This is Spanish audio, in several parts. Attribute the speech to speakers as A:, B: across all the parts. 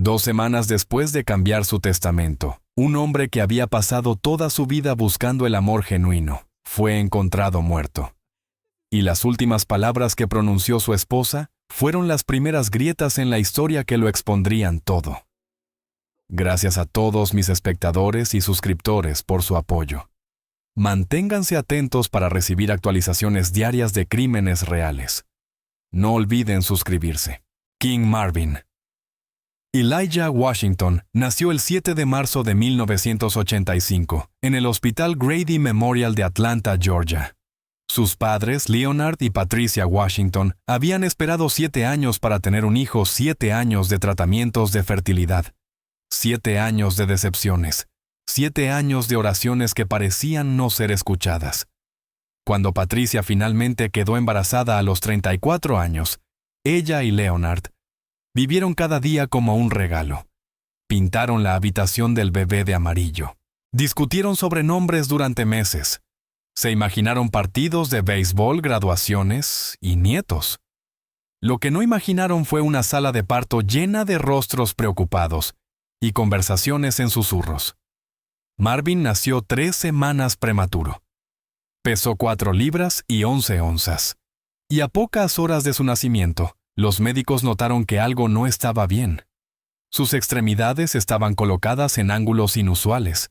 A: 2 semanas después de cambiar su testamento, un hombre que había pasado toda su vida buscando el amor genuino, fue encontrado muerto. Y las últimas palabras que pronunció su esposa fueron las primeras grietas en la historia que lo expondrían todo. Gracias a todos mis espectadores y suscriptores por su apoyo. Manténganse atentos para recibir actualizaciones diarias de crímenes reales. No olviden suscribirse. King Marvin. Elijah Washington nació el 7 de marzo de 1985 en el Hospital Grady Memorial de Atlanta, Georgia. Sus padres, Leonard y Patricia Washington, habían esperado 7 años para tener un hijo, 7 años de tratamientos de fertilidad, 7 años de decepciones, 7 años de oraciones que parecían no ser escuchadas. Cuando Patricia finalmente quedó embarazada a los 34 años, ella y Leonard vivieron cada día como un regalo. Pintaron la habitación del bebé de amarillo. Discutieron sobre nombres durante meses. Se imaginaron partidos de béisbol, graduaciones y nietos. Lo que no imaginaron fue una sala de parto llena de rostros preocupados y conversaciones en susurros. Marvin nació 3 semanas prematuro. Pesó 4 libras y 11 onzas. Y a pocas horas de su nacimiento, los médicos notaron que algo no estaba bien. Sus extremidades estaban colocadas en ángulos inusuales.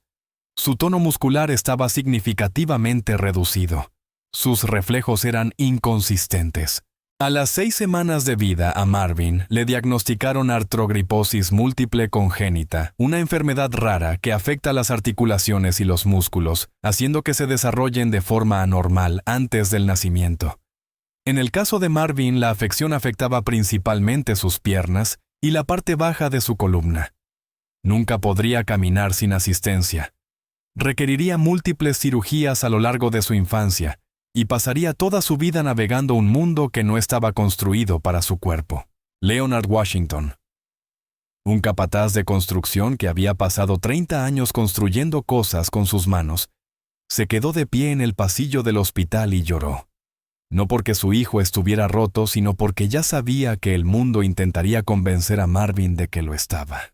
A: Su tono muscular estaba significativamente reducido. Sus reflejos eran inconsistentes. A las 6 semanas de vida a Marvin le diagnosticaron artrogriposis múltiple congénita, una enfermedad rara que afecta las articulaciones y los músculos, haciendo que se desarrollen de forma anormal antes del nacimiento. En el caso de Marvin, la afección afectaba principalmente sus piernas y la parte baja de su columna. Nunca podría caminar sin asistencia. Requeriría múltiples cirugías a lo largo de su infancia y pasaría toda su vida navegando un mundo que no estaba construido para su cuerpo. Leonard Washington. Un capataz de construcción que había pasado 30 años construyendo cosas con sus manos, se quedó de pie en el pasillo del hospital y lloró. No porque su hijo estuviera roto, sino porque ya sabía que el mundo intentaría convencer a Marvin de que lo estaba.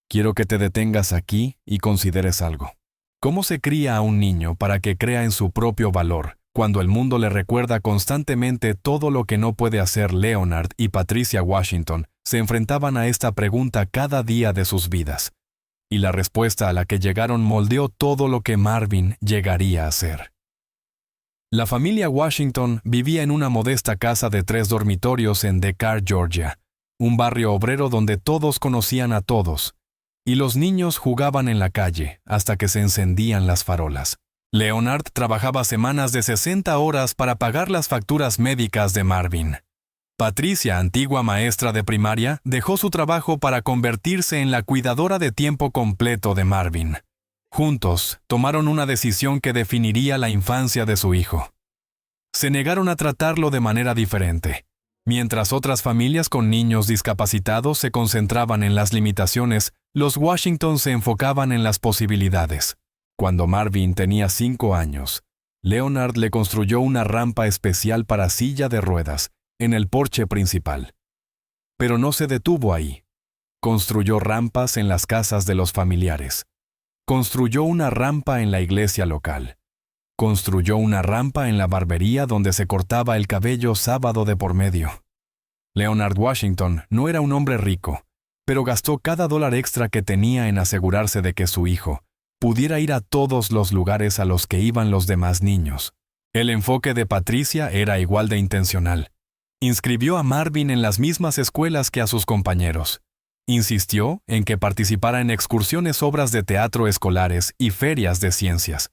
A: Quiero que te detengas aquí y consideres algo. ¿Cómo se cría a un niño para que crea en su propio valor, cuando el mundo le recuerda constantemente todo lo que no puede hacer? Leonard y Patricia Washington se enfrentaban a esta pregunta cada día de sus vidas, y la respuesta a la que llegaron moldeó todo lo que Marvin llegaría a ser. La familia Washington vivía en una modesta casa de 3 dormitorios en DeKalb, Georgia, un barrio obrero donde todos conocían a todos, y los niños jugaban en la calle hasta que se encendían las farolas. Leonard trabajaba semanas de 60 horas para pagar las facturas médicas de Marvin. Patricia, antigua maestra de primaria, dejó su trabajo para convertirse en la cuidadora de tiempo completo de Marvin. Juntos, tomaron una decisión que definiría la infancia de su hijo. Se negaron a tratarlo de manera diferente. Mientras otras familias con niños discapacitados se concentraban en las limitaciones, los Washington se enfocaban en las posibilidades. Cuando Marvin tenía 5 años, Leonard le construyó una rampa especial para silla de ruedas en el porche principal. Pero no se detuvo ahí. Construyó rampas en las casas de los familiares. Construyó una rampa en la iglesia local. Construyó una rampa en la barbería donde se cortaba el cabello sábado de por medio. Leonard Washington no era un hombre rico, pero gastó cada dólar extra que tenía en asegurarse de que su hijo pudiera ir a todos los lugares a los que iban los demás niños. El enfoque de Patricia era igual de intencional. Inscribió a Marvin en las mismas escuelas que a sus compañeros. Insistió en que participara en excursiones, obras de teatro escolares y ferias de ciencias.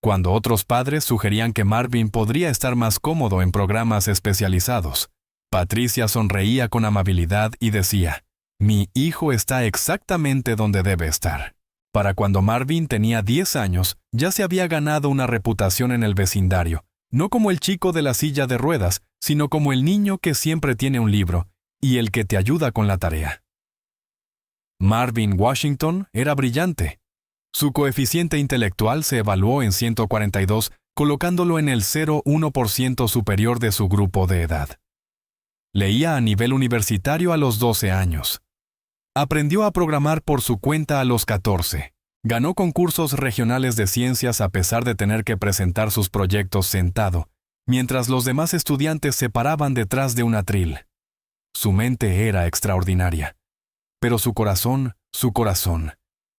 A: Cuando otros padres sugerían que Marvin podría estar más cómodo en programas especializados, Patricia sonreía con amabilidad y decía: «Mi hijo está exactamente donde debe estar». Para cuando Marvin tenía 10 años, ya se había ganado una reputación en el vecindario, no como el chico de la silla de ruedas, sino como el niño que siempre tiene un libro y el que te ayuda con la tarea. Marvin Washington era brillante. Su coeficiente intelectual se evaluó en 142, colocándolo en el 0,1% superior de su grupo de edad. Leía a nivel universitario a los 12 años. Aprendió a programar por su cuenta a los 14. Ganó concursos regionales de ciencias a pesar de tener que presentar sus proyectos sentado, mientras los demás estudiantes se paraban detrás de un atril. Su mente era extraordinaria, pero su corazón,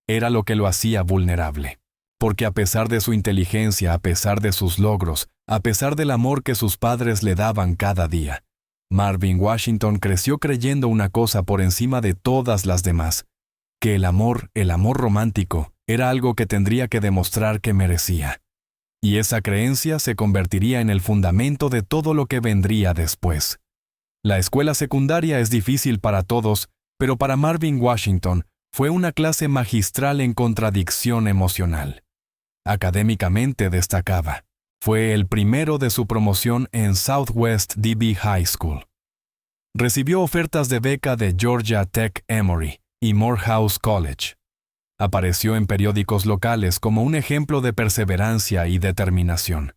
A: era lo que lo hacía vulnerable. Porque a pesar de su inteligencia, a pesar de sus logros, a pesar del amor que sus padres le daban cada día, Marvin Washington creció creyendo una cosa por encima de todas las demás, que el amor romántico, era algo que tendría que demostrar que merecía. Y esa creencia se convertiría en el fundamento de todo lo que vendría después. La escuela secundaria es difícil para todos, pero para Marvin Washington fue una clase magistral en contradicción emocional. Académicamente destacaba. Fue el primero de su promoción en Southwest DB High School. Recibió ofertas de beca de Georgia Tech Emory y Morehouse College. Apareció en periódicos locales como un ejemplo de perseverancia y determinación.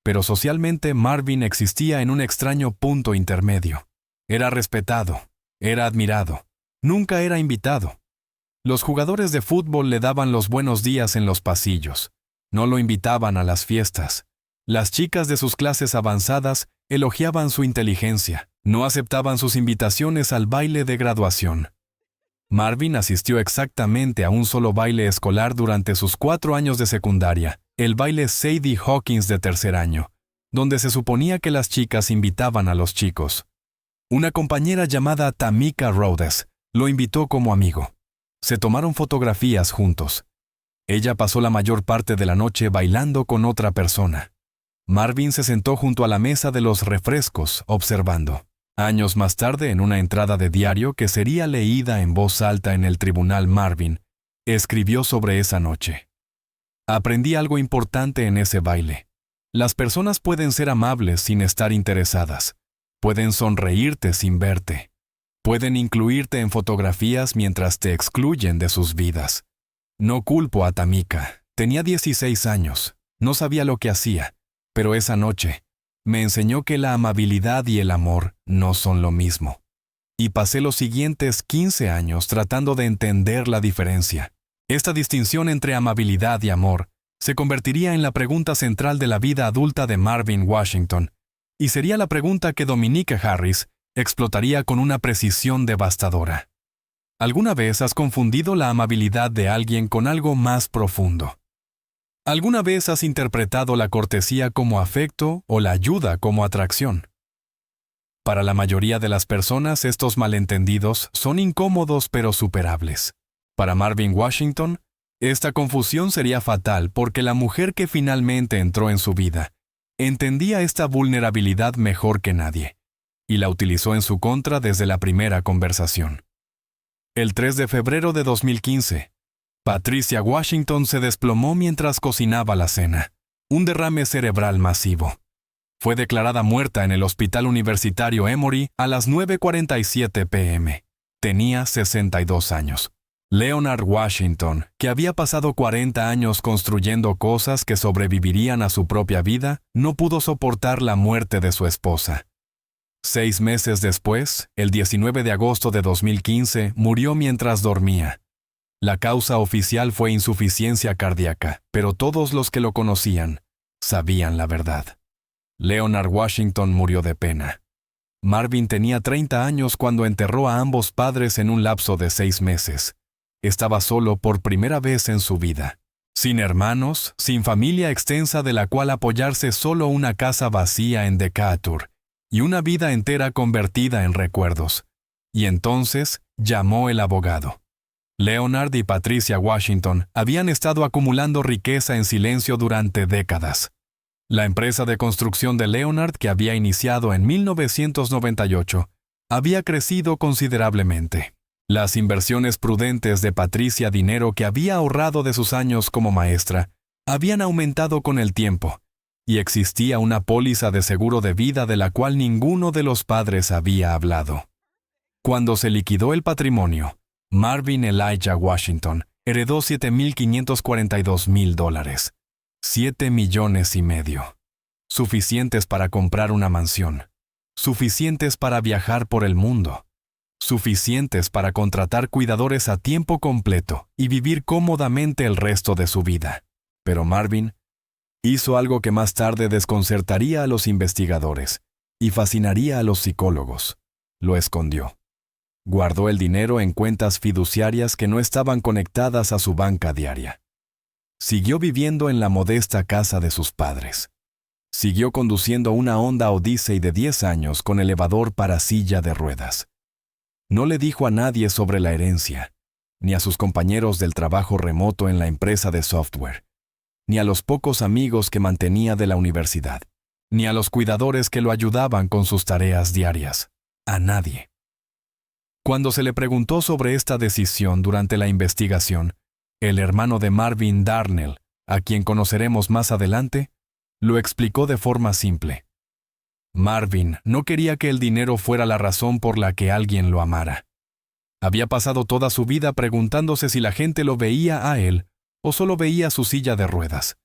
A: Pero socialmente Marvin existía en un extraño punto intermedio. Era respetado, era admirado, nunca era invitado. Los jugadores de fútbol le daban los buenos días en los pasillos. No lo invitaban a las fiestas. Las chicas de sus clases avanzadas elogiaban su inteligencia. No aceptaban sus invitaciones al baile de graduación. Marvin asistió exactamente a un solo baile escolar durante sus 4 años de secundaria, el baile Sadie Hawkins de tercer año, donde se suponía que las chicas invitaban a los chicos. Una compañera llamada Tamika Rhodes lo invitó como amigo. Se tomaron fotografías juntos. Ella pasó la mayor parte de la noche bailando con otra persona. Marvin se sentó junto a la mesa de los refrescos, observando. Años más tarde, en una entrada de diario que sería leída en voz alta en el tribunal, Marvin escribió sobre esa noche. Aprendí algo importante en ese baile. Las personas pueden ser amables sin estar interesadas. Pueden sonreírte sin verte. Pueden incluirte en fotografías mientras te excluyen de sus vidas. No culpo a Tamika. Tenía 16 años. No sabía lo que hacía. Pero esa noche me enseñó que la amabilidad y el amor no son lo mismo. Y pasé los siguientes 15 años tratando de entender la diferencia. Esta distinción entre amabilidad y amor se convertiría en la pregunta central de la vida adulta de Marvin Washington, y sería la pregunta que Dominique Harris explotaría con una precisión devastadora. ¿Alguna vez has confundido la amabilidad de alguien con algo más profundo? ¿Alguna vez has interpretado la cortesía como afecto o la ayuda como atracción? Para la mayoría de las personas, estos malentendidos son incómodos pero superables. Para Marvin Washington, esta confusión sería fatal porque la mujer que finalmente entró en su vida entendía esta vulnerabilidad mejor que nadie, y la utilizó en su contra desde la primera conversación. El 3 de febrero de 2015, Patricia Washington se desplomó mientras cocinaba la cena. Un derrame cerebral masivo. Fue declarada muerta en el Hospital Universitario Emory a las 9:47 p.m. Tenía 62 años. Leonard Washington, que había pasado 40 años construyendo cosas que sobrevivirían a su propia vida, no pudo soportar la muerte de su esposa. 6 meses después, el 19 de agosto de 2015, murió mientras dormía. La causa oficial fue insuficiencia cardíaca, pero todos los que lo conocían sabían la verdad. Leonard Washington murió de pena. Marvin tenía 30 años cuando enterró a ambos padres en un lapso de 6 meses. Estaba solo por primera vez en su vida. Sin hermanos, sin familia extensa de la cual apoyarse, solo una casa vacía en Decatur y una vida entera convertida en recuerdos. Y entonces llamó el abogado. Leonard y Patricia Washington habían estado acumulando riqueza en silencio durante décadas. La empresa de construcción de Leonard, que había iniciado en 1998, había crecido considerablemente. Las inversiones prudentes de Patricia, dinero que había ahorrado de sus años como maestra, habían aumentado con el tiempo, y existía una póliza de seguro de vida de la cual ninguno de los padres había hablado. Cuando se liquidó el patrimonio, Marvin Elijah Washington heredó $7.542.000, $7,5 millones, suficientes para comprar una mansión, suficientes para viajar por el mundo. suficientes para contratar cuidadores a tiempo completo y vivir cómodamente el resto de su vida. Pero Marvin hizo algo que más tarde desconcertaría a los investigadores y fascinaría a los psicólogos. Lo escondió. Guardó el dinero en cuentas fiduciarias que no estaban conectadas a su banca diaria. Siguió viviendo en la modesta casa de sus padres. Siguió conduciendo una Honda Odyssey de 10 años con elevador para silla de ruedas. No le dijo a nadie sobre la herencia, ni a sus compañeros del trabajo remoto en la empresa de software, ni a los pocos amigos que mantenía de la universidad, ni a los cuidadores que lo ayudaban con sus tareas diarias. A nadie. Cuando se le preguntó sobre esta decisión durante la investigación, el hermano de Marvin, Darnell, a quien conoceremos más adelante, lo explicó de forma simple. Marvin no quería que el dinero fuera la razón por la que alguien lo amara. Había pasado toda su vida preguntándose si la gente lo veía a él o solo veía su silla de ruedas.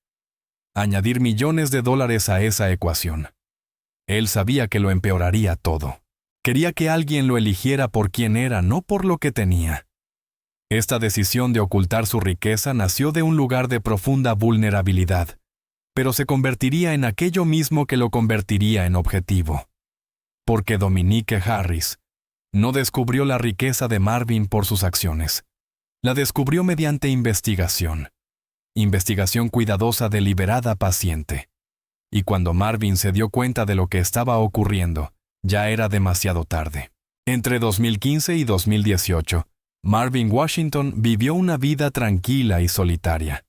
A: Añadir millones de dólares a esa ecuación. Él sabía que lo empeoraría todo. Quería que alguien lo eligiera por quien era, no por lo que tenía. Esta decisión de ocultar su riqueza nació de un lugar de profunda vulnerabilidad, pero se convertiría en aquello mismo que lo convertiría en objetivo. Porque Dominique Harris no descubrió la riqueza de Marvin por sus acciones. La descubrió mediante investigación. Investigación cuidadosa, deliberada, paciente. Y cuando Marvin se dio cuenta de lo que estaba ocurriendo, ya era demasiado tarde. Entre 2015 y 2018, Marvin Washington vivió una vida tranquila y solitaria.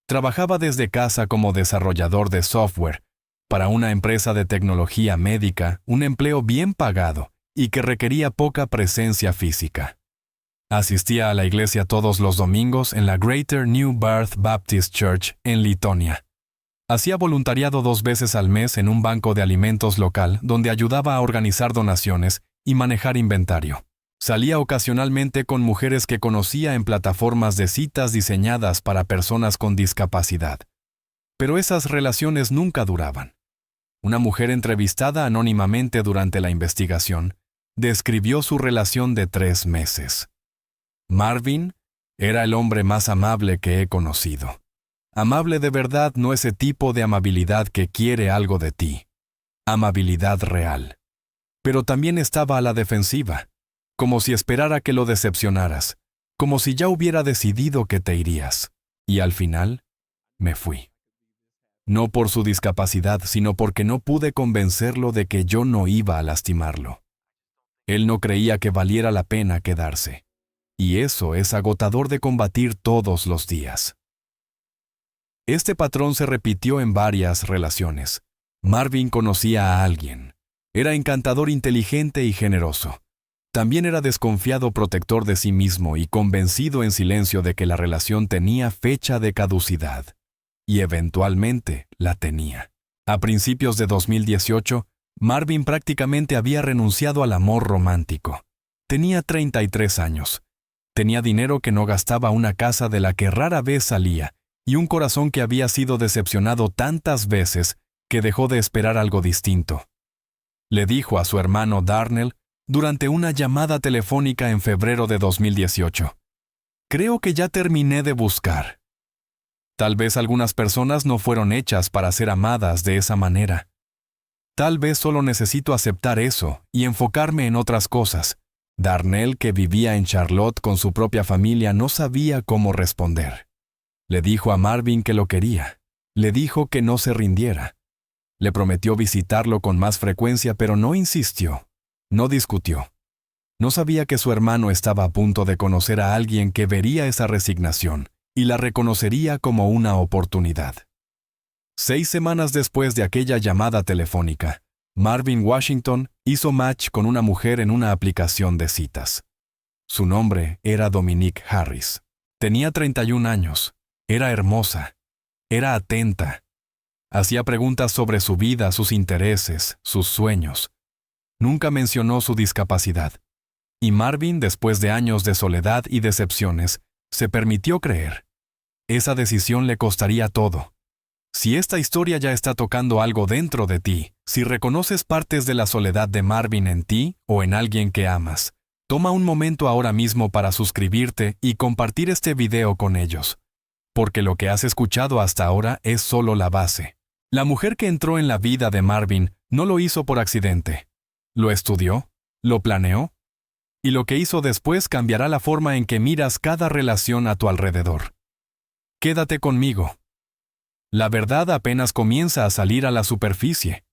A: Trabajaba desde casa como desarrollador de software para una empresa de tecnología médica, un empleo bien pagado y que requería poca presencia física. Asistía a la iglesia todos los domingos en la Greater New Birth Baptist Church en Litonia. Hacía voluntariado 2 veces al mes en un banco de alimentos local donde ayudaba a organizar donaciones y manejar inventario. Salía ocasionalmente con mujeres que conocía en plataformas de citas diseñadas para personas con discapacidad. Pero esas relaciones nunca duraban. Una mujer entrevistada anónimamente durante la investigación describió su relación de 3 meses. Marvin era el hombre más amable que he conocido. Amable de verdad, no ese tipo de amabilidad que quiere algo de ti. Amabilidad real. Pero también estaba a la defensiva. Como si esperara que lo decepcionaras, como si ya hubiera decidido que te irías. Y al final, me fui. No por su discapacidad, sino porque no pude convencerlo de que yo no iba a lastimarlo. Él no creía que valiera la pena quedarse. Y eso es agotador de combatir todos los días. Este patrón se repitió en varias relaciones. Marvin conocía a alguien. Era encantador, inteligente y generoso. También era desconfiado, protector de sí mismo y convencido en silencio de que la relación tenía fecha de caducidad. Y eventualmente la tenía. A principios de 2018, Marvin prácticamente había renunciado al amor romántico. Tenía 33 años. Tenía dinero que no gastaba, una casa de la que rara vez salía y un corazón que había sido decepcionado tantas veces que dejó de esperar algo distinto. Le dijo a su hermano Darnell durante una llamada telefónica en febrero de 2018. Creo que ya terminé de buscar. Tal vez algunas personas no fueron hechas para ser amadas de esa manera. Tal vez solo necesito aceptar eso y enfocarme en otras cosas. Darnell, que vivía en Charlotte con su propia familia, no sabía cómo responder. Le dijo a Marvin que lo quería. Le dijo que no se rindiera. Le prometió visitarlo con más frecuencia, pero no insistió. No discutió. No sabía que su hermano estaba a punto de conocer a alguien que vería esa resignación y la reconocería como una oportunidad. 6 semanas después de aquella llamada telefónica, Marvin Washington hizo match con una mujer en una aplicación de citas. Su nombre era Dominique Harris. Tenía 31 años. Era hermosa. Era atenta. Hacía preguntas sobre su vida, sus intereses, sus sueños. Nunca mencionó su discapacidad. Y Marvin, después de años de soledad y decepciones, se permitió creer. Esa decisión le costaría todo. Si esta historia ya está tocando algo dentro de ti, si reconoces partes de la soledad de Marvin en ti o en alguien que amas, Toma un momento ahora mismo para suscribirte y compartir este video con ellos, porque lo que has escuchado hasta ahora es solo la base. La mujer que entró en la vida de Marvin no lo hizo por accidente. Lo estudió, lo planeó, y lo que hizo después cambiará la forma en que miras cada relación a tu alrededor. Quédate conmigo. La verdad apenas comienza a salir a la superficie.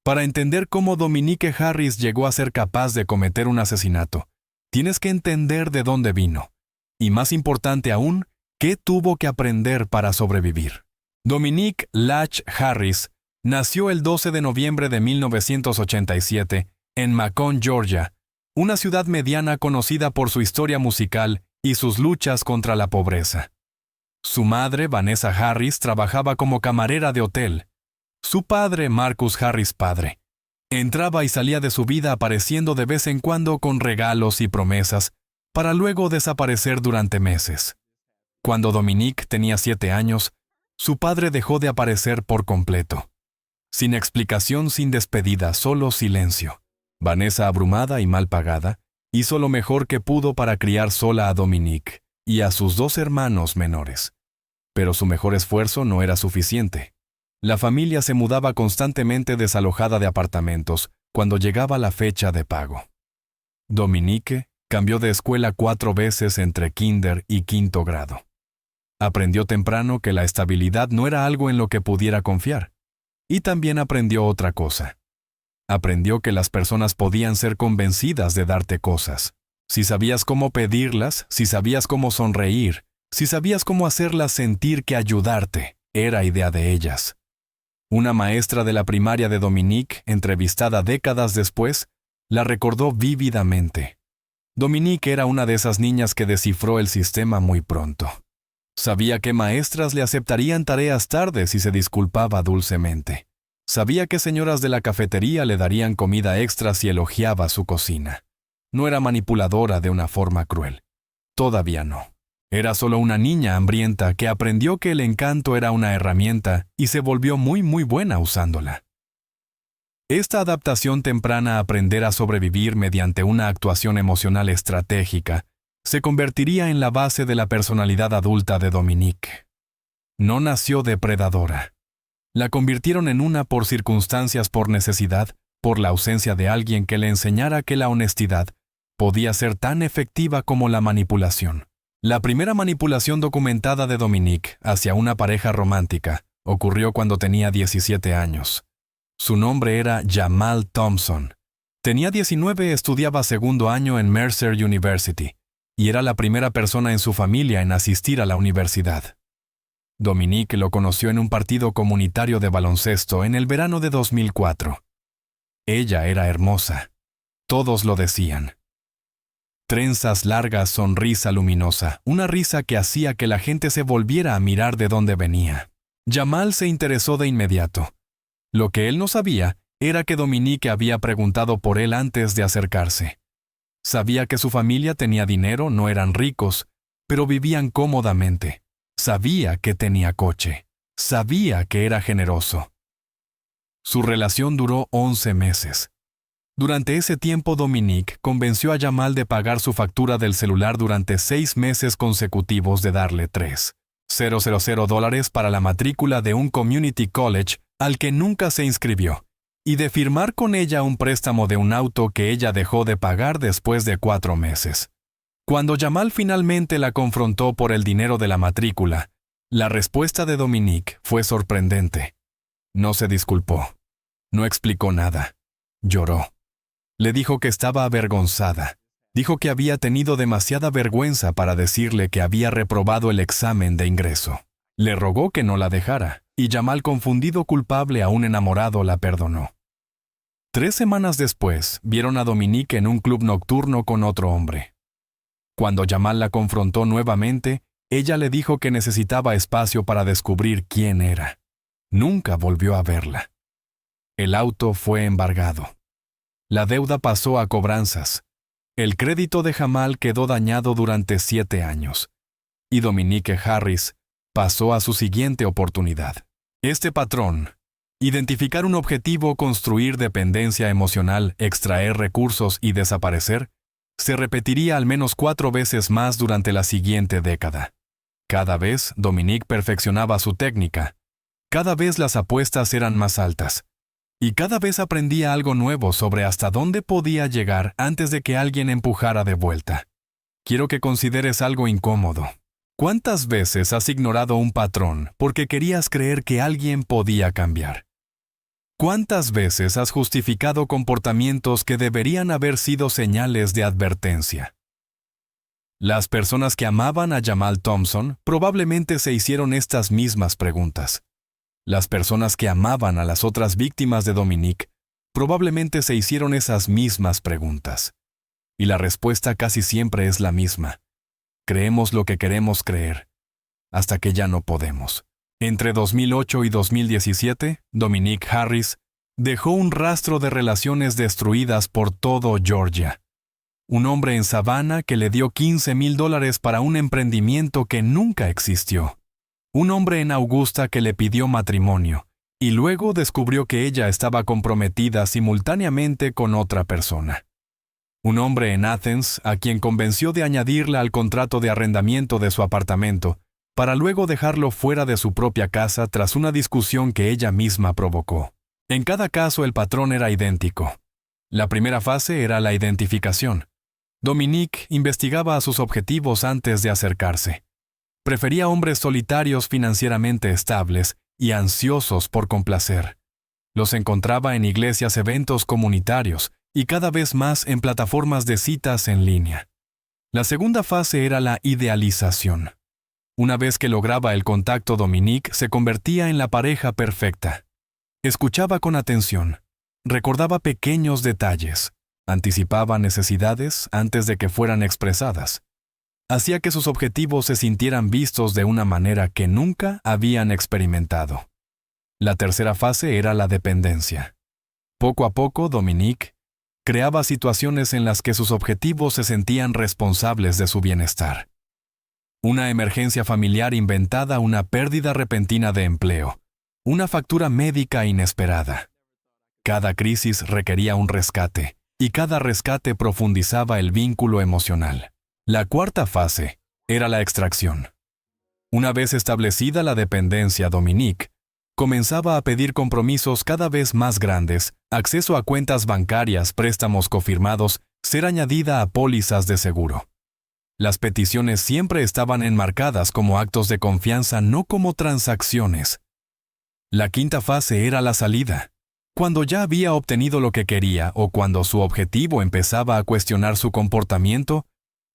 A: Para entender cómo Dominique Harris llegó a ser capaz de cometer un asesinato, tienes que entender de dónde vino. Y más importante aún, qué tuvo que aprender para sobrevivir. Dominique Latch Harris nació el 12 de noviembre de 1987 en Macon, Georgia, una ciudad mediana conocida por su historia musical y sus luchas contra la pobreza. Su madre, Vanessa Harris, trabajaba como camarera de hotel. Su padre, Marcus Harris padre, entraba y salía de su vida apareciendo de vez en cuando con regalos y promesas, para luego desaparecer durante meses. Cuando Dominique tenía 7 años, su padre dejó de aparecer por completo. Sin explicación, sin despedida, solo silencio. Vanessa, abrumada y mal pagada, hizo lo mejor que pudo para criar sola a Dominique y a sus 2 hermanos menores. Pero su mejor esfuerzo no era suficiente. La familia se mudaba constantemente desalojada de apartamentos cuando llegaba la fecha de pago. Dominique cambió de escuela 4 veces entre kinder y 5º grado. Aprendió temprano que la estabilidad no era algo en lo que pudiera confiar. Y también aprendió otra cosa. Aprendió que las personas podían ser convencidas de darte cosas. Si sabías cómo pedirlas, si sabías cómo sonreír, si sabías cómo hacerlas sentir que ayudarte, era idea de ellas. Una maestra de la primaria de Dominique, entrevistada décadas después, la recordó vívidamente. Dominique era una de esas niñas que descifró el sistema muy pronto. Sabía que maestras le aceptarían tareas tarde si se disculpaba dulcemente. Sabía que señoras de la cafetería le darían comida extra si elogiaba su cocina. No era manipuladora de una forma cruel. Todavía no. Era solo una niña hambrienta que aprendió que el encanto era una herramienta y se volvió muy buena usándola. Esta adaptación temprana a aprender a sobrevivir mediante una actuación emocional estratégica se convertiría en la base de la personalidad adulta de Dominique. No nació depredadora. La convirtieron en una por circunstancias, por necesidad, por la ausencia de alguien que le enseñara que la honestidad podía ser tan efectiva como la manipulación. La primera manipulación documentada de Dominique hacia una pareja romántica ocurrió cuando tenía 17 años. Su nombre era Jamal Thompson. Tenía 19, estudiaba 2º año en Mercer University y era la primera persona en su familia en asistir a la universidad. Dominique lo conoció en un partido comunitario de baloncesto en el verano de 2004. Ella era hermosa. Todos lo decían. Trenzas largas, sonrisa luminosa, una risa que hacía que la gente se volviera a mirar de dónde venía. Jamal se interesó de inmediato. Lo que él no sabía era que Dominique había preguntado por él antes de acercarse. Sabía que su familia tenía dinero, no eran ricos, pero vivían cómodamente. Sabía que tenía coche. Sabía que era generoso. Su relación duró 11 meses. Durante ese tiempo, Dominique convenció a Jamal de pagar su factura del celular durante 6 meses consecutivos, de darle $3,000 para la matrícula de un community college al que nunca se inscribió, y de firmar con ella un préstamo de un auto que ella dejó de pagar después de 4 meses. Cuando Jamal finalmente la confrontó por el dinero de la matrícula, la respuesta de Dominique fue sorprendente. No se disculpó. No explicó nada. Lloró. Le dijo que estaba avergonzada. Dijo que había tenido demasiada vergüenza para decirle que había reprobado el examen de ingreso. Le rogó que no la dejara, y Jamal, confundido, culpable, aún enamorado, la perdonó. 3 semanas después, vieron a Dominique en un club nocturno con otro hombre. Cuando Jamal la confrontó nuevamente, ella le dijo que necesitaba espacio para descubrir quién era. Nunca volvió a verla. El auto fue embargado. La deuda pasó a cobranzas. El crédito de Jamal quedó dañado durante 7 años. Y Dominique Harris pasó a su siguiente oportunidad. Este patrón, identificar un objetivo, construir dependencia emocional, extraer recursos y desaparecer, se repetiría al menos 4 veces más durante la siguiente década. Cada vez, Dominique perfeccionaba su técnica. Cada vez las apuestas eran más altas. Y cada vez aprendía algo nuevo sobre hasta dónde podía llegar antes de que alguien empujara de vuelta. Quiero que consideres algo incómodo. ¿Cuántas veces has ignorado un patrón porque querías creer que alguien podía cambiar? ¿Cuántas veces has justificado comportamientos que deberían haber sido señales de advertencia? Las personas que amaban a Jamal Thompson probablemente se hicieron estas mismas preguntas. Las personas que amaban a las otras víctimas de Dominique probablemente se hicieron esas mismas preguntas. Y la respuesta casi siempre es la misma. Creemos lo que queremos creer, hasta que ya no podemos. Entre 2008 y 2017, Dominique Harris dejó un rastro de relaciones destruidas por todo Georgia. Un hombre en Savannah que le dio $15,000 para un emprendimiento que nunca existió. Un hombre en Augusta que le pidió matrimonio, y luego descubrió que ella estaba comprometida simultáneamente con otra persona. Un hombre en Athens a quien convenció de añadirla al contrato de arrendamiento de su apartamento, para luego dejarlo fuera de su propia casa tras una discusión que ella misma provocó. En cada caso el patrón era idéntico. La primera fase era la identificación. Dominique investigaba a sus objetivos antes de acercarse. Prefería hombres solitarios financieramente estables y ansiosos por complacer. Los encontraba en iglesias, eventos comunitarios y cada vez más en plataformas de citas en línea. La segunda fase era la idealización. Una vez que lograba el contacto, Dominique se convertía en la pareja perfecta. Escuchaba con atención, recordaba pequeños detalles, anticipaba necesidades antes de que fueran expresadas. Hacía que sus objetivos se sintieran vistos de una manera que nunca habían experimentado. La tercera fase era la dependencia. Poco a poco, Dominique creaba situaciones en las que sus objetivos se sentían responsables de su bienestar. Una emergencia familiar inventada, una pérdida repentina de empleo, una factura médica inesperada. Cada crisis requería un rescate, y cada rescate profundizaba el vínculo emocional. La cuarta fase era la extracción. Una vez establecida la dependencia, Dominique comenzaba a pedir compromisos cada vez más grandes, acceso a cuentas bancarias, préstamos cofirmados, ser añadida a pólizas de seguro. Las peticiones siempre estaban enmarcadas como actos de confianza, no como transacciones. La quinta fase era la salida. Cuando ya había obtenido lo que quería o cuando su objetivo empezaba a cuestionar su comportamiento,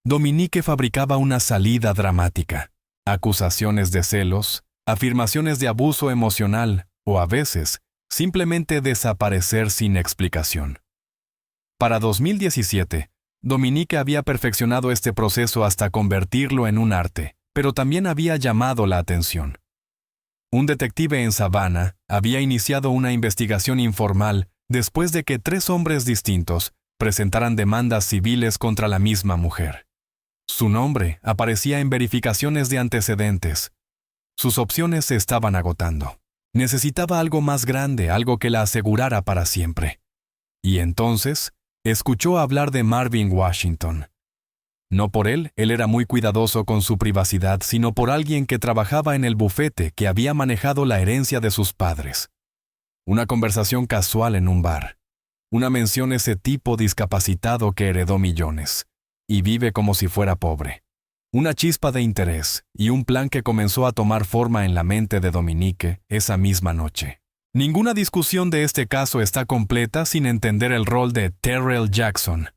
A: Dominique fabricaba una salida dramática. Acusaciones de celos, afirmaciones de abuso emocional o a veces, simplemente desaparecer sin explicación. Para 2017, Dominique había perfeccionado este proceso hasta convertirlo en un arte, pero también había llamado la atención. Un detective en Savannah había iniciado una investigación informal después de que 3 hombres distintos presentaran demandas civiles contra la misma mujer. Su nombre aparecía en verificaciones de antecedentes. Sus opciones se estaban agotando. Necesitaba algo más grande, algo que la asegurara para siempre. Y entonces, escuchó hablar de Marvin Washington. No por él era muy cuidadoso con su privacidad, sino por alguien que trabajaba en el bufete que había manejado la herencia de sus padres. Una conversación casual en un bar. Una mención a ese tipo discapacitado que heredó millones y vive como si fuera pobre. Una chispa de interés y un plan que comenzó a tomar forma en la mente de Dominique esa misma noche. Ninguna discusión de este caso está completa sin entender el rol de Terrell Jackson.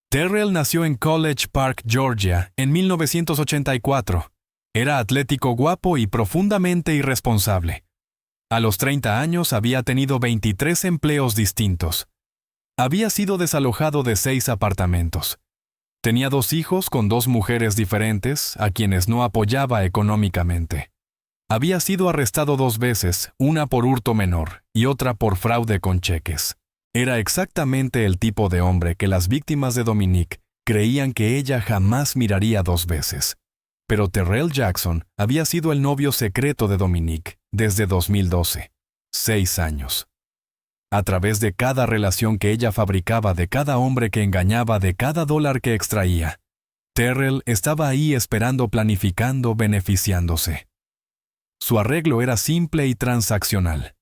A: Terrell nació en College Park, Georgia, en 1984. Era atlético, guapo y profundamente irresponsable. A los 30 años había tenido 23 empleos distintos. Había sido desalojado de 6 apartamentos. Tenía 2 hijos con 2 mujeres diferentes, a quienes no apoyaba económicamente. Había sido arrestado 2 veces, una por hurto menor y otra por fraude con cheques. Era exactamente el tipo de hombre que las víctimas de Dominique creían que ella jamás miraría 2 veces. Pero Terrell Jackson había sido el novio secreto de Dominique desde 2012. 6 años. A través de cada relación que ella fabricaba, de cada hombre que engañaba, de cada dólar que extraía, Terrell estaba ahí esperando, planificando, beneficiándose. Su arreglo era simple y transaccional.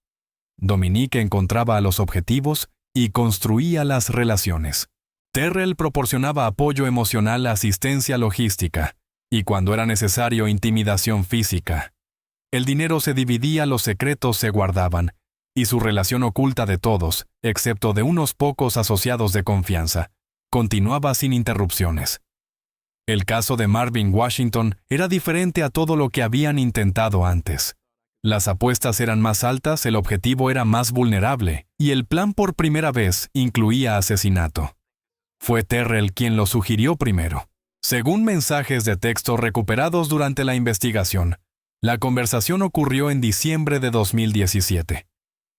A: Dominique encontraba los objetivos y construía las relaciones. Terrell proporcionaba apoyo emocional, asistencia logística y, cuando era necesario, intimidación física. El dinero se dividía, los secretos se guardaban, y su relación oculta de todos, excepto de unos pocos asociados de confianza, continuaba sin interrupciones. El caso de Marvin Washington era diferente a todo lo que habían intentado antes. Las apuestas eran más altas, el objetivo era más vulnerable, y el plan por primera vez incluía asesinato. Fue Terrell quien lo sugirió primero. Según mensajes de texto recuperados durante la investigación, la conversación ocurrió en diciembre de 2017.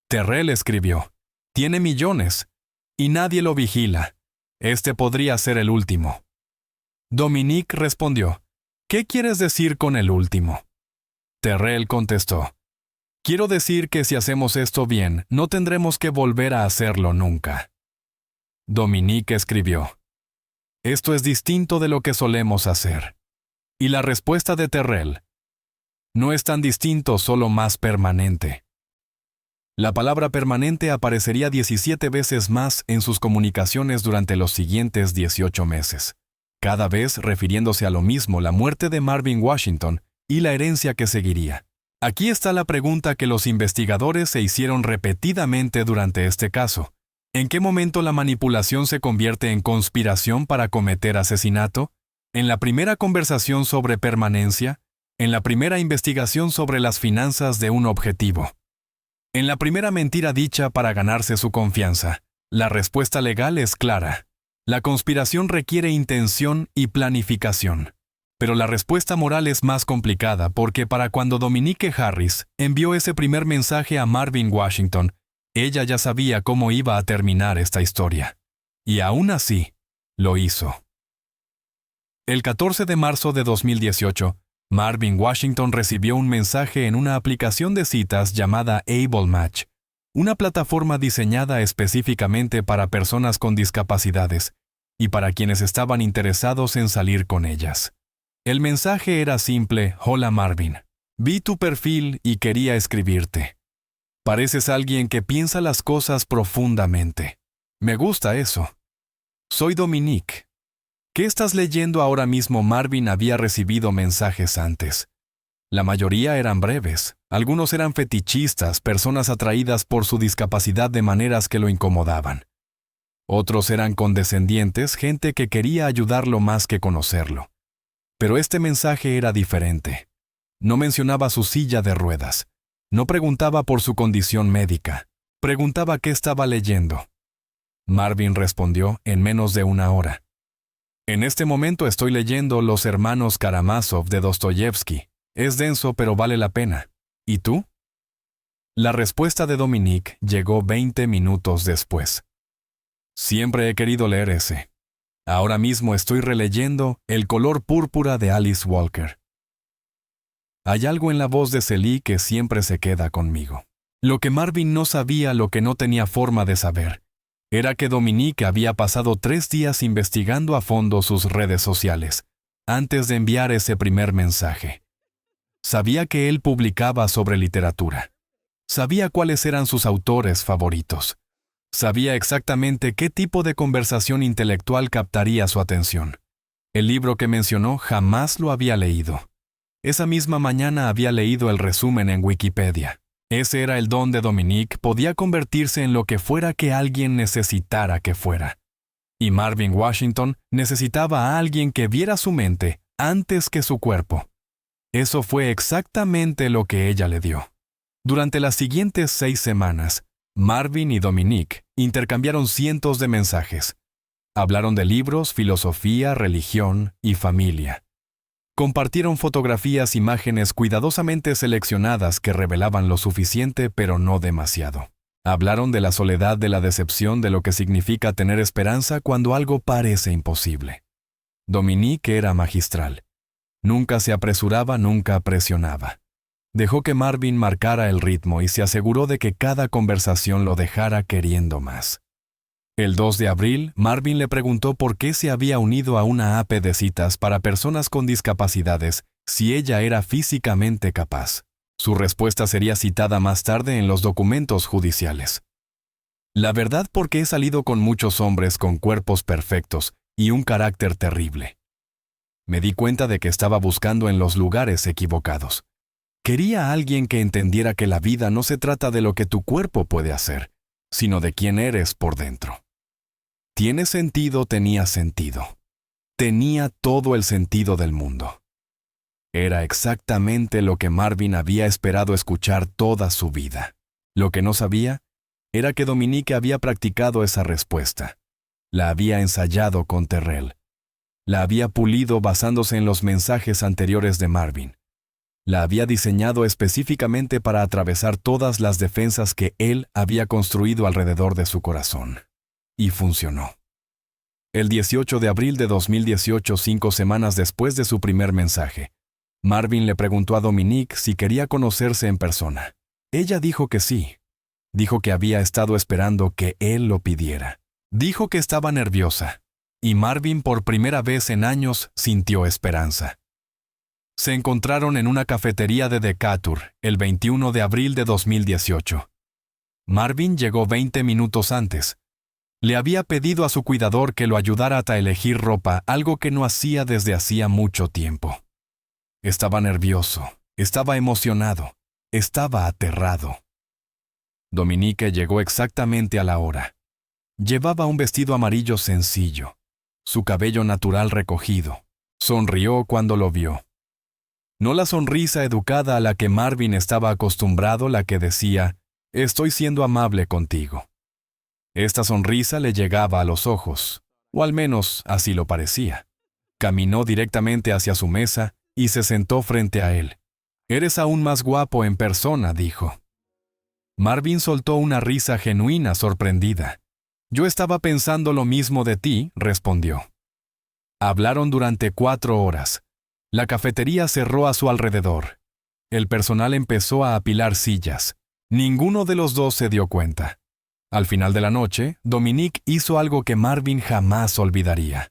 A: Terrell escribió: «Tiene millones, y nadie lo vigila. Este podría ser el último». Dominique respondió: «¿Qué quieres decir con el último?». Terrell contestó: «Quiero decir que si hacemos esto bien, no tendremos que volver a hacerlo nunca». Dominique escribió: «Esto es distinto de lo que solemos hacer». Y la respuesta de Terrell: «No es tan distinto, solo más permanente». La palabra permanente aparecería 17 veces más en sus comunicaciones durante los siguientes 18 meses, cada vez refiriéndose a lo mismo, la muerte de Marvin Washington y la herencia que seguiría. Aquí está la pregunta que los investigadores se hicieron repetidamente durante este caso. ¿En qué momento la manipulación se convierte en conspiración para cometer asesinato? ¿En la primera conversación sobre permanencia? ¿En la primera investigación sobre las finanzas de un objetivo? ¿En la primera mentira dicha para ganarse su confianza? La respuesta legal es clara. La conspiración requiere intención y planificación. Pero la respuesta moral es más complicada porque para cuando Dominique Harris envió ese primer mensaje a Marvin Washington, ella ya sabía cómo iba a terminar esta historia. Y aún así, lo hizo. El 14 de marzo de 2018, Marvin Washington recibió un mensaje en una aplicación de citas llamada Able Match, una plataforma diseñada específicamente para personas con discapacidades y para quienes estaban interesados en salir con ellas. El mensaje era simple: «Hola Marvin, vi tu perfil y quería escribirte. Pareces alguien que piensa las cosas profundamente. Me gusta eso. Soy Dominique». ¿Qué estás leyendo ahora mismo? Marvin había recibido mensajes antes. La mayoría eran breves. Algunos eran fetichistas, personas atraídas por su discapacidad de maneras que lo incomodaban. Otros eran condescendientes, gente que quería ayudarlo más que conocerlo. Pero este mensaje era diferente. No mencionaba su silla de ruedas. No preguntaba por su condición médica. Preguntaba qué estaba leyendo. Marvin respondió en menos de una hora: «En este momento estoy leyendo Los hermanos Karamazov de Dostoyevsky. Es denso, pero vale la pena. ¿Y tú?». La respuesta de Dominique llegó 20 minutos después: «Siempre he querido leer ese. Ahora mismo estoy releyendo El color púrpura de Alice Walker. Hay algo en la voz de Celie que siempre se queda conmigo». Lo que Marvin no sabía, lo que no tenía forma de saber, era que Dominique había pasado 3 días investigando a fondo sus redes sociales antes de enviar ese primer mensaje. Sabía que él publicaba sobre literatura. Sabía cuáles eran sus autores favoritos. Sabía exactamente qué tipo de conversación intelectual captaría su atención. El libro que mencionó jamás lo había leído. Esa misma mañana había leído el resumen en Wikipedia. Ese era el don de Dominique, podía convertirse en lo que fuera que alguien necesitara que fuera. Y Marvin Washington necesitaba a alguien que viera su mente antes que su cuerpo. Eso fue exactamente lo que ella le dio. Durante las siguientes 6 semanas, Marvin y Dominique intercambiaron cientos de mensajes. Hablaron de libros, filosofía, religión y familia. Compartieron fotografías, imágenes cuidadosamente seleccionadas que revelaban lo suficiente pero no demasiado. Hablaron de la soledad, de la decepción, de lo que significa tener esperanza cuando algo parece imposible. Dominique era magistral. Nunca se apresuraba, nunca presionaba. Dejó que Marvin marcara el ritmo y se aseguró de que cada conversación lo dejara queriendo más. El 2 de abril, Marvin le preguntó por qué se había unido a una app de citas para personas con discapacidades si ella era físicamente capaz. Su respuesta sería citada más tarde en los documentos judiciales. La verdad, porque he salido con muchos hombres con cuerpos perfectos y un carácter terrible. Me di cuenta de que estaba buscando en los lugares equivocados. Quería a alguien que entendiera que la vida no se trata de lo que tu cuerpo puede hacer, sino de quién eres por dentro. Tiene sentido, tenía sentido. Tenía todo el sentido del mundo. Era exactamente lo que Marvin había esperado escuchar toda su vida. Lo que no sabía era que Dominique había practicado esa respuesta. La había ensayado con Terrell. La había pulido basándose en los mensajes anteriores de Marvin. La había diseñado específicamente para atravesar todas las defensas que él había construido alrededor de su corazón. Y funcionó. El 18 de abril de 2018, 5 semanas después de su primer mensaje, Marvin le preguntó a Dominique si quería conocerse en persona. Ella dijo que sí. Dijo que había estado esperando que él lo pidiera. Dijo que estaba nerviosa. Y Marvin, por primera vez en años, sintió esperanza. Se encontraron en una cafetería de Decatur el 21 de abril de 2018. Marvin llegó 20 minutos antes. Le había pedido a su cuidador que lo ayudara a elegir ropa, algo que no hacía desde hacía mucho tiempo. Estaba nervioso, estaba emocionado, estaba aterrado. Dominique llegó exactamente a la hora. Llevaba un vestido amarillo sencillo, su cabello natural recogido. Sonrió cuando lo vio. No la sonrisa educada a la que Marvin estaba acostumbrado, la que decía, «Estoy siendo amable contigo». Esta sonrisa le llegaba a los ojos, o al menos así lo parecía. Caminó directamente hacia su mesa y se sentó frente a él. «Eres aún más guapo en persona», dijo. Marvin soltó una risa genuina, sorprendida. «Yo estaba pensando lo mismo de ti», respondió. Hablaron durante 4 horas. La cafetería cerró a su alrededor. El personal empezó a apilar sillas. Ninguno de los dos se dio cuenta. Al final de la noche, Dominique hizo algo que Marvin jamás olvidaría.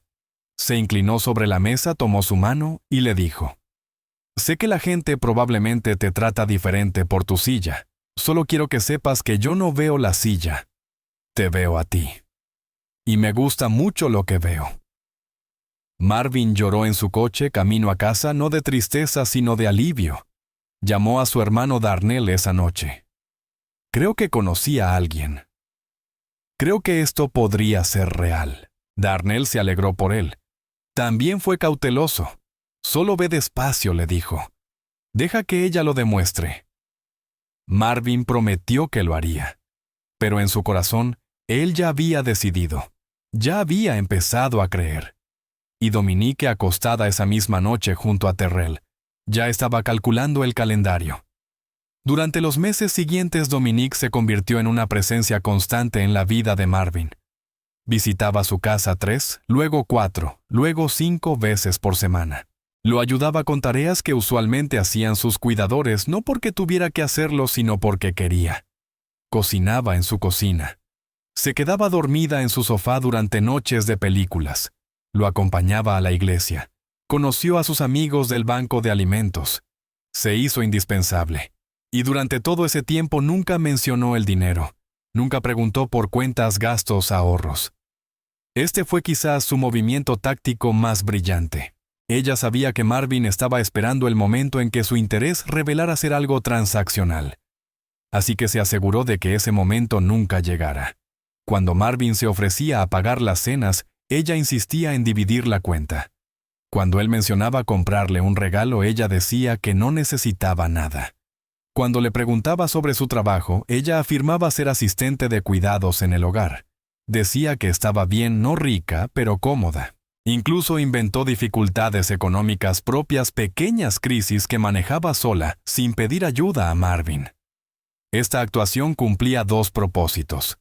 A: Se inclinó sobre la mesa, tomó su mano y le dijo, «Sé que la gente probablemente te trata diferente por tu silla. Solo quiero que sepas que yo no veo la silla. Te veo a ti. Y me gusta mucho lo que veo». Marvin lloró en su coche camino a casa, no de tristeza sino de alivio. Llamó a su hermano Darnell esa noche. «Creo que conocí a alguien. Creo que esto podría ser real». Darnell se alegró por él. También fue cauteloso. «Solo ve despacio», le dijo. «Deja que ella lo demuestre». Marvin prometió que lo haría. Pero en su corazón, él ya había decidido. Ya había empezado a creer. Y Dominique, acostada esa misma noche junto a Terrell, ya estaba calculando el calendario. Durante los meses siguientes, Dominique se convirtió en una presencia constante en la vida de Marvin. Visitaba su casa 3, luego 4, luego 5 veces por semana. Lo ayudaba con tareas que usualmente hacían sus cuidadores, no porque tuviera que hacerlo, sino porque quería. Cocinaba en su cocina. Se quedaba dormida en su sofá durante noches de películas. Lo acompañaba a la iglesia. Conoció a sus amigos del banco de alimentos. Se hizo indispensable. Y durante todo ese tiempo nunca mencionó el dinero. Nunca preguntó por cuentas, gastos, ahorros. Este fue quizás su movimiento táctico más brillante. Ella sabía que Marvin estaba esperando el momento en que su interés revelara ser algo transaccional. Así que se aseguró de que ese momento nunca llegara. Cuando Marvin se ofrecía a pagar las cenas, ella insistía en dividir la cuenta. Cuando él mencionaba comprarle un regalo, ella decía que no necesitaba nada. Cuando le preguntaba sobre su trabajo, ella afirmaba ser asistente de cuidados en el hogar. Decía que estaba bien, no rica, pero cómoda. Incluso inventó dificultades económicas propias, pequeñas crisis que manejaba sola, sin pedir ayuda a Marvin. Esta actuación cumplía 2 propósitos.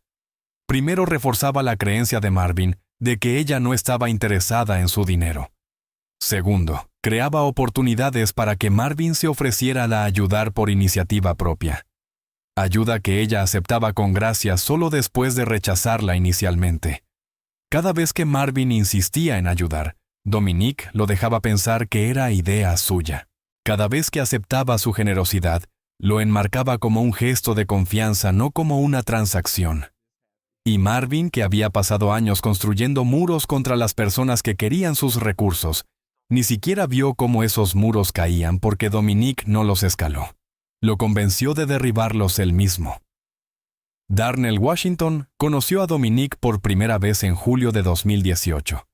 A: Primero, reforzaba la creencia de Marvin de que ella no estaba interesada en su dinero. Segundo, Creaba oportunidades para que Marvin se ofreciera a ayudar por iniciativa propia. Ayuda que ella aceptaba con gracia solo después de rechazarla inicialmente. Cada vez que Marvin insistía en ayudar, Dominique lo dejaba pensar que era idea suya. Cada vez que aceptaba su generosidad, lo enmarcaba como un gesto de confianza, no como una transacción. Y Marvin, que había pasado años construyendo muros contra las personas que querían sus recursos, ni siquiera vio cómo esos muros caían porque Dominique no los escaló. Lo convenció de derribarlos él mismo. Darnell Washington conoció a Dominique por primera vez en julio de 2018.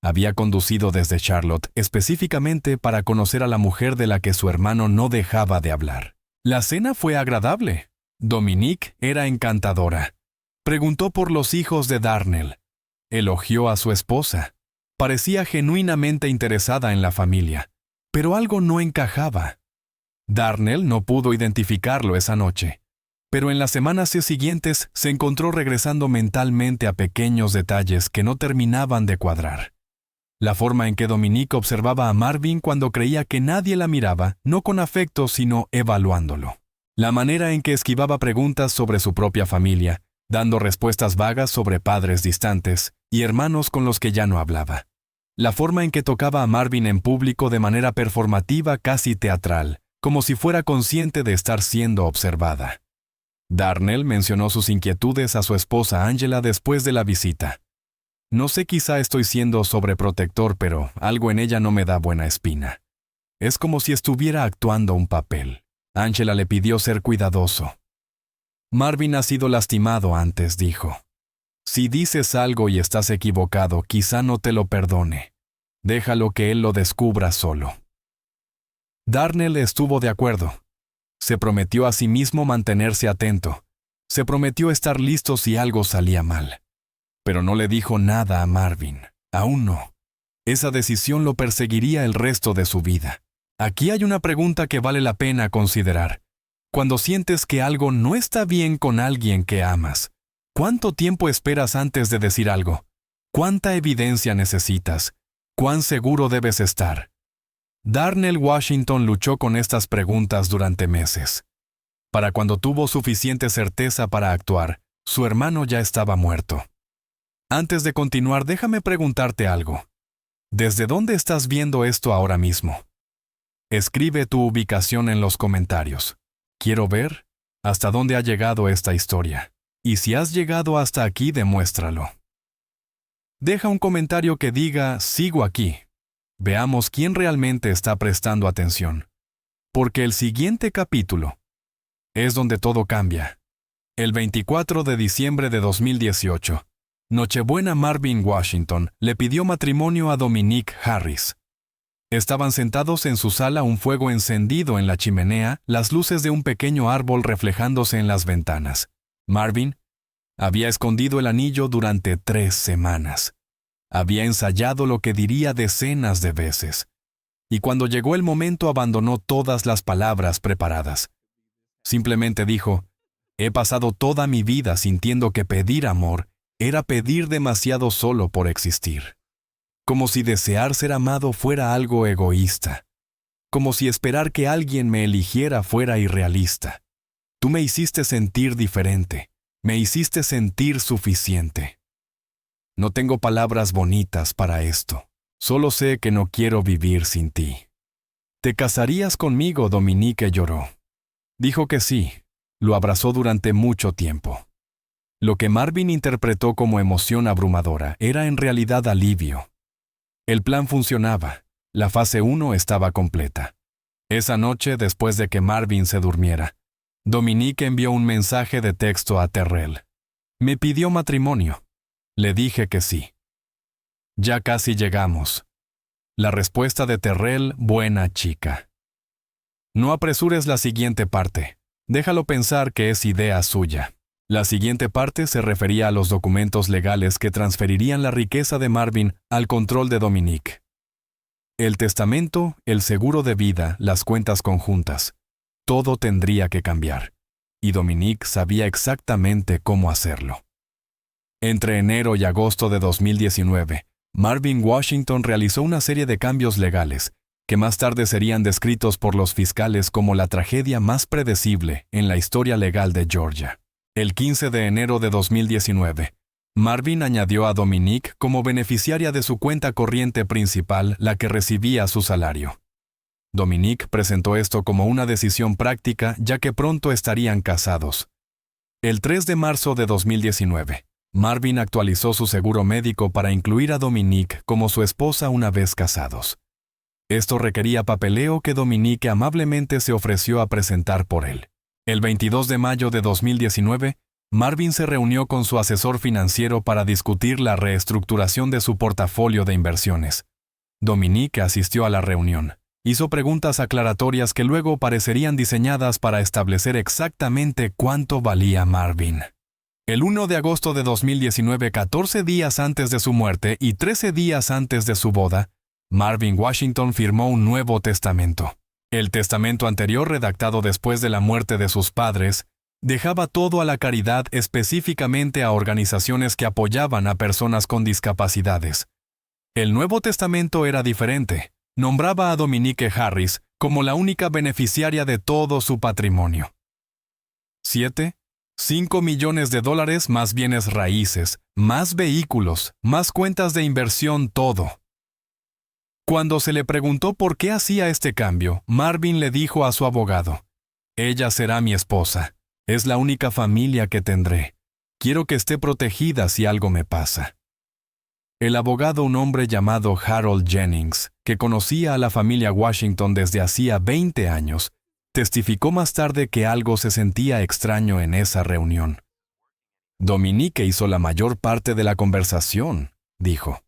A: Había conducido desde Charlotte específicamente para conocer a la mujer de la que su hermano no dejaba de hablar. La cena fue agradable. Dominique era encantadora. Preguntó por los hijos de Darnell. Elogió a su esposa. Parecía genuinamente interesada en la familia, pero algo no encajaba. Darnell no pudo identificarlo esa noche, pero en las semanas siguientes se encontró regresando mentalmente a pequeños detalles que no terminaban de cuadrar. La forma en que Dominique observaba a Marvin cuando creía que nadie la miraba, no con afecto sino evaluándolo. La manera en que esquivaba preguntas sobre su propia familia, dando respuestas vagas sobre padres distantes y hermanos con los que ya no hablaba. La forma en que tocaba a Marvin en público de manera performativa, casi teatral, como si fuera consciente de estar siendo observada. Darnell mencionó sus inquietudes a su esposa Angela después de la visita. No sé, quizá estoy siendo sobreprotector, pero algo en ella no me da buena espina. Es como si estuviera actuando un papel. Angela le pidió ser cuidadoso. Marvin ha sido lastimado antes, dijo. Si dices algo y estás equivocado, quizá no te lo perdone. Déjalo que él lo descubra solo. Darnell estuvo de acuerdo. Se prometió a sí mismo mantenerse atento. Se prometió estar listo si algo salía mal. Pero no le dijo nada a Marvin. Aún no. Esa decisión lo perseguiría el resto de su vida. Aquí hay una pregunta que vale la pena considerar. Cuando sientes que algo no está bien con alguien que amas, ¿cuánto tiempo esperas antes de decir algo? ¿Cuánta evidencia necesitas? ¿Cuán seguro debes estar? Darnell Washington luchó con estas preguntas durante meses. Para cuando tuvo suficiente certeza para actuar, su hermano ya estaba muerto. Antes de continuar, déjame preguntarte algo. ¿Desde dónde estás viendo esto ahora mismo? Escribe tu ubicación en los comentarios. Quiero ver hasta dónde ha llegado esta historia. Y si has llegado hasta aquí, demuéstralo. Deja un comentario que diga, sigo aquí. Veamos quién realmente está prestando atención. Porque el siguiente capítulo es donde todo cambia. El 24 de diciembre de 2018, Nochebuena, Marvin Washington le pidió matrimonio a Dominique Harris. Estaban sentados en su sala, un fuego encendido en la chimenea, las luces de un pequeño árbol reflejándose en las ventanas. Marvin había escondido el anillo durante 3 semanas. Había ensayado lo que diría decenas de veces. Y cuando llegó el momento abandonó todas las palabras preparadas. Simplemente dijo, he pasado toda mi vida sintiendo que pedir amor era pedir demasiado solo por existir. Como si desear ser amado fuera algo egoísta. Como si esperar que alguien me eligiera fuera irrealista. Tú me hiciste sentir diferente. Me hiciste sentir suficiente. No tengo palabras bonitas para esto. Solo sé que no quiero vivir sin ti. ¿Te casarías conmigo? Dominique lloró. Dijo que sí. Lo abrazó durante mucho tiempo. Lo que Marvin interpretó como emoción abrumadora era en realidad alivio. El plan funcionaba. La fase 1 estaba completa. Esa noche, después de que Marvin se durmiera, Dominique envió un mensaje de texto a Terrell. Me pidió matrimonio. Le dije que sí. Ya casi llegamos. La respuesta de Terrell, buena chica. No apresures la siguiente parte. Déjalo pensar que es idea suya. La siguiente parte se refería a los documentos legales que transferirían la riqueza de Marvin al control de Dominique. El testamento, el seguro de vida, las cuentas conjuntas. Todo tendría que cambiar. Y Dominique sabía exactamente cómo hacerlo. Entre enero y agosto de 2019, Marvin Washington realizó una serie de cambios legales que más tarde serían descritos por los fiscales como la tragedia más predecible en la historia legal de Georgia. El 15 de enero de 2019, Marvin añadió a Dominique como beneficiaria de su cuenta corriente principal, la que recibía su salario. Dominique presentó esto como una decisión práctica, ya que pronto estarían casados. El 3 de marzo de 2019, Marvin actualizó su seguro médico para incluir a Dominique como su esposa una vez casados. Esto requería papeleo que Dominique amablemente se ofreció a presentar por él. El 22 de mayo de 2019, Marvin se reunió con su asesor financiero para discutir la reestructuración de su portafolio de inversiones. Dominique asistió a la reunión. Hizo preguntas aclaratorias que luego parecerían diseñadas para establecer exactamente cuánto valía Marvin. El 1 de agosto de 2019, 14 días antes de su muerte y 13 días antes de su boda, Marvin Washington firmó un nuevo testamento. El testamento anterior, redactado después de la muerte de sus padres, dejaba todo a la caridad, específicamente a organizaciones que apoyaban a personas con discapacidades. El Nuevo Testamento era diferente. Nombraba a Dominique Harris como la única beneficiaria de todo su patrimonio. 7. $5 millones más bienes raíces, más vehículos, más cuentas de inversión, todo. Cuando se le preguntó por qué hacía este cambio, Marvin le dijo a su abogado: «Ella será mi esposa. Es la única familia que tendré. Quiero que esté protegida si algo me pasa». El abogado, un hombre llamado Harold Jennings, que conocía a la familia Washington desde hacía 20 años, testificó más tarde que algo se sentía extraño en esa reunión. «Dominique hizo la mayor parte de la conversación», dijo.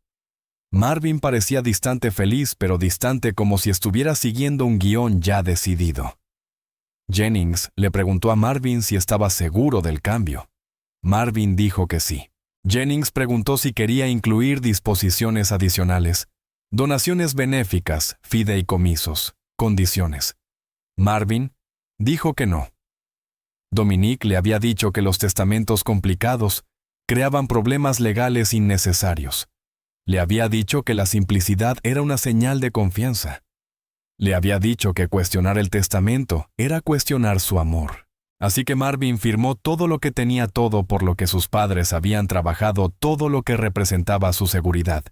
A: Marvin parecía distante feliz, pero distante como si estuviera siguiendo un guión ya decidido. Jennings le preguntó a Marvin si estaba seguro del cambio. Marvin dijo que sí. Jennings preguntó si quería incluir disposiciones adicionales, donaciones benéficas, fideicomisos, condiciones. Marvin dijo que no. Dominique le había dicho que los testamentos complicados creaban problemas legales innecesarios. Le había dicho que la simplicidad era una señal de confianza. Le había dicho que cuestionar el testamento era cuestionar su amor. Así que Marvin firmó todo lo que tenía, todo por lo que sus padres habían trabajado, todo lo que representaba su seguridad,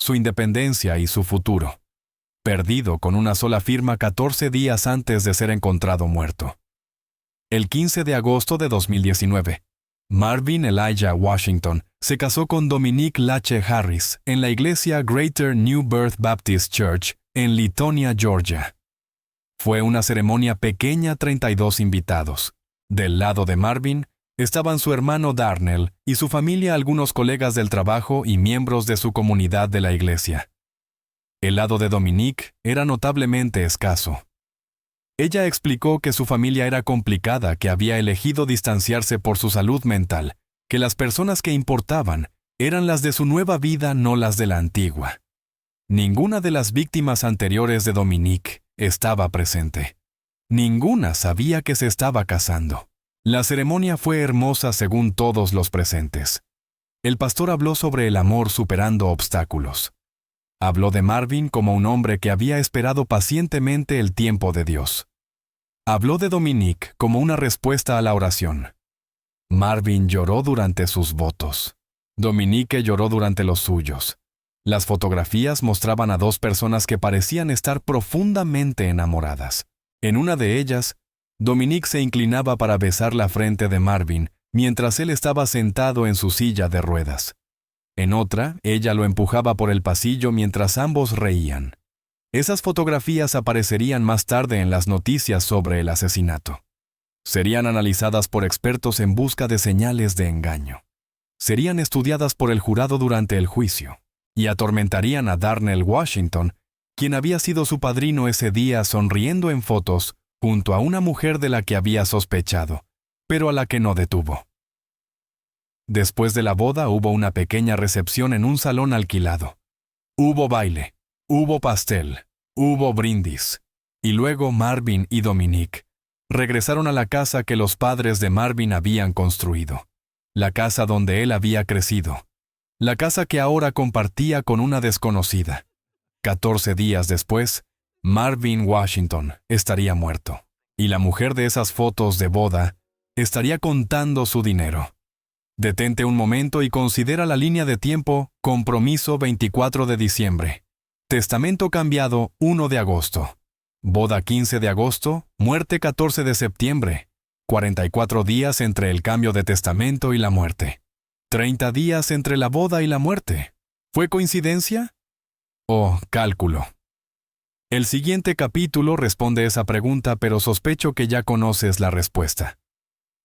A: su independencia y su futuro. Perdido con una sola firma 14 días antes de ser encontrado muerto. El 15 de agosto de 2019, Marvin Elijah Washington se casó con Dominique Lache Harris en la iglesia Greater New Birth Baptist Church en Litonia, Georgia. Fue una ceremonia pequeña, 32 invitados. Del lado de Marvin estaban su hermano Darnell y su familia, algunos colegas del trabajo y miembros de su comunidad de la iglesia. El lado de Dominique era notablemente escaso. Ella explicó que su familia era complicada, que había elegido distanciarse por su salud mental, que las personas que importaban eran las de su nueva vida, no las de la antigua. Ninguna de las víctimas anteriores de Dominique estaba presente. Ninguna sabía que se estaba casando. La ceremonia fue hermosa según todos los presentes. El pastor habló sobre el amor superando obstáculos. Habló de Marvin como un hombre que había esperado pacientemente el tiempo de Dios. Habló de Dominique como una respuesta a la oración. Marvin lloró durante sus votos. Dominique lloró durante los suyos. Las fotografías mostraban a dos personas que parecían estar profundamente enamoradas. En una de ellas, Dominique se inclinaba para besar la frente de Marvin mientras él estaba sentado en su silla de ruedas. En otra, ella lo empujaba por el pasillo mientras ambos reían. Esas fotografías aparecerían más tarde en las noticias sobre el asesinato. Serían analizadas por expertos en busca de señales de engaño. Serían estudiadas por el jurado durante el juicio y atormentarían a Darnell Washington, quien había sido su padrino ese día, sonriendo en fotos junto a una mujer de la que había sospechado, pero a la que no detuvo. Después de la boda hubo una pequeña recepción en un salón alquilado. Hubo baile, hubo pastel, hubo brindis, y luego Marvin y Dominique regresaron a la casa que los padres de Marvin habían construido, la casa donde él había crecido, la casa que ahora compartía con una desconocida. 14 días después, Marvin Washington estaría muerto, y la mujer de esas fotos de boda estaría contando su dinero. Detente un momento y considera la línea de tiempo: compromiso 24 de diciembre, testamento cambiado 1 de agosto, boda 15 de agosto, muerte 14 de septiembre, 44 días entre el cambio de testamento y la muerte, 30 días entre la boda y la muerte. ¿Fue coincidencia? ¿O cálculo? El siguiente capítulo responde esa pregunta, pero sospecho que ya conoces la respuesta.